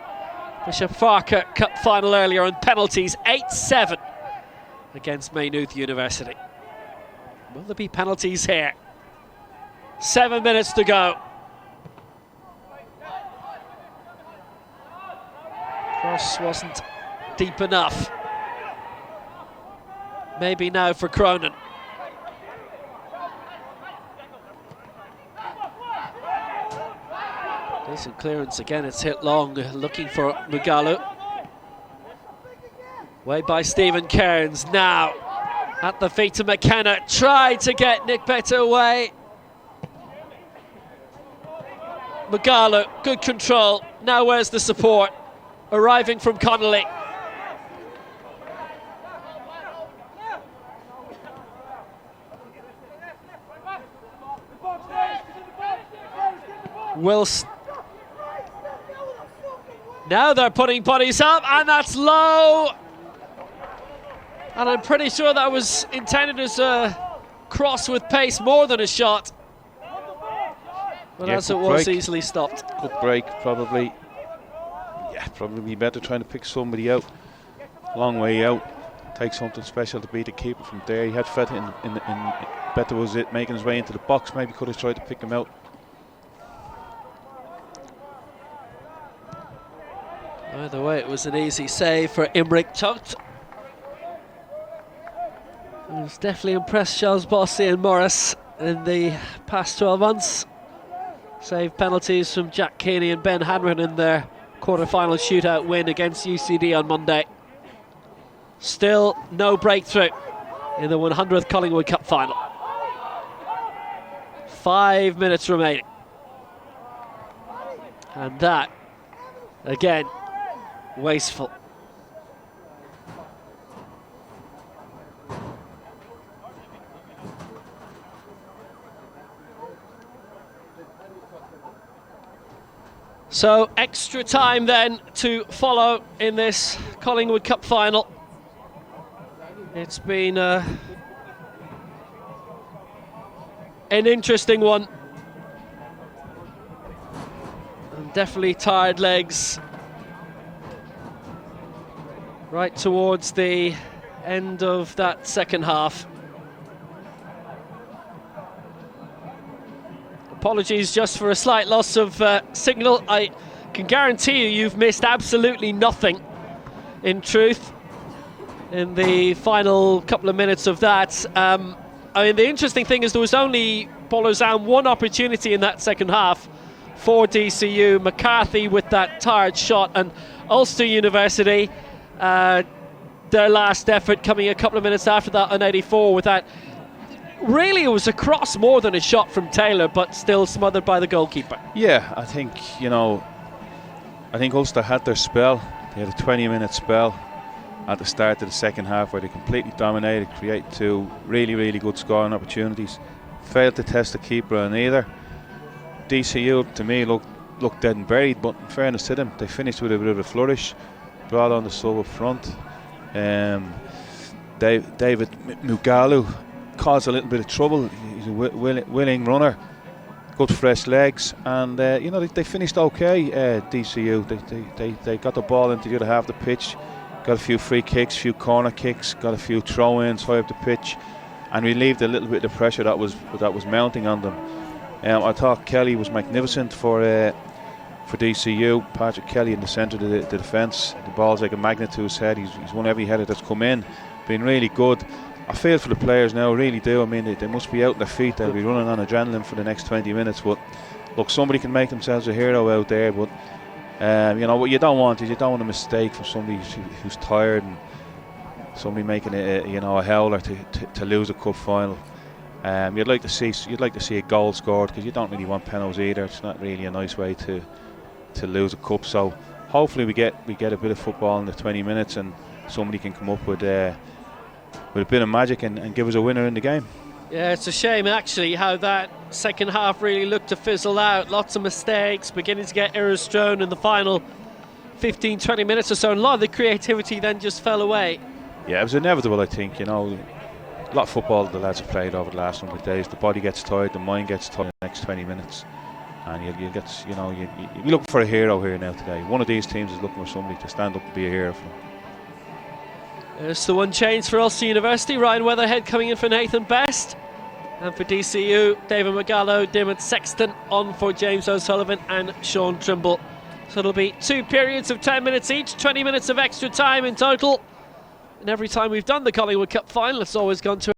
Bishop Farker Cup final earlier on penalties, 8-7. Against Maynooth University. Will there be penalties here? 7 minutes to go. Cross wasn't deep enough. Maybe now for Cronin. Decent clearance again, it's hit long, looking for Mugallo. Way by Stephen Cairns now. At the feet of McKenna, tried to get Nick Better away. Magalo, good control. Now where's the support? Arriving from Connolly. Wilson. Now they're putting bodies up, and that's low. And I'm pretty sure that was intended as a cross with pace more than a shot. But yeah, as it was, break. easily stopped. Good break, probably. Yeah, probably better trying to pick somebody out. Long way out. Take something special to beat the keeper from there. He had Fed in Better was it making his way into the box. Maybe could have tried to pick him out. Either way, it was an easy save for Imric Tugt. He's definitely impressed Charles Bossy and Morris in the past 12 months. Saved penalties from Jack Keeney and Ben Hanrahan in their quarter-final shootout win against UCD on Monday. Still no breakthrough in the 100th Collingwood Cup final. 5 minutes remaining. And that, again, wasteful. So extra time then to follow in this Collingwood Cup final. It's been an interesting one. And definitely tired legs right towards the end of that second half. Apologies just for a slight loss of signal. I can guarantee you've missed absolutely nothing, in truth, in the final couple of minutes of that. I mean, the interesting thing is there was only, Bolozan, one opportunity in that second half for DCU. McCarthy with that tired shot, and Ulster University, their last effort coming a couple of minutes after that on 84 with that. Really, it was a cross more than a shot from Taylor, but still smothered by the goalkeeper. Yeah, I think, I think Ulster had their spell. They had a 20-minute spell at the start of the second half where they completely dominated, created two really, really good scoring opportunities. Failed to test the keeper on either. DCU, to me, looked dead and buried, but in fairness to them, they finished with a bit of a flourish. Brought on the sub up front. David Mugalu caused a little bit of trouble. He's a willing runner, good fresh legs, and they finished okay. DCU, they got the ball into the other half of the pitch, got a few free kicks, few corner kicks, got a few throw-ins high up the pitch, and relieved a little bit of the pressure that was mounting on them. I thought Kelly was magnificent for DCU. Patrick Kelly in the centre of the defence. The ball's like a magnet to his head. He's won every header that's come in. Been really good. I feel for the players now, really do. I mean, they must be out on their feet. They'll be running on adrenaline for the next 20 minutes. But look, somebody can make themselves a hero out there. But what you don't want is you don't want a mistake from somebody who's tired and somebody making a howler to lose a cup final. You'd like to see a goal scored, because you don't really want penalties either. It's not really a nice way to lose a cup. So hopefully we get a bit of football in the 20 minutes and somebody can come up with a bit of magic and give us a winner in the game. Yeah, it's a shame actually how that second half really looked to fizzle out. Lots of mistakes, beginning to get errors thrown in the final 15-20 minutes or so, and a lot of the creativity then just fell away. Yeah, it was inevitable, I think. A lot of football the lads have played over the last number of days. The body gets tired, the mind gets tired in the next 20 minutes, and you're looking for a hero here now today. One of these teams is looking for somebody to stand up and be a hero for them. There's the one change for Ulster University. Ryan Weatherhead coming in for Nathan Best. And for DCU, David Magallo, Dermot Sexton on for James O'Sullivan and Sean Trimble. So it'll be 2 periods of 10 minutes each, 20 minutes of extra time in total. And every time we've done the Collingwood Cup final, it's always gone to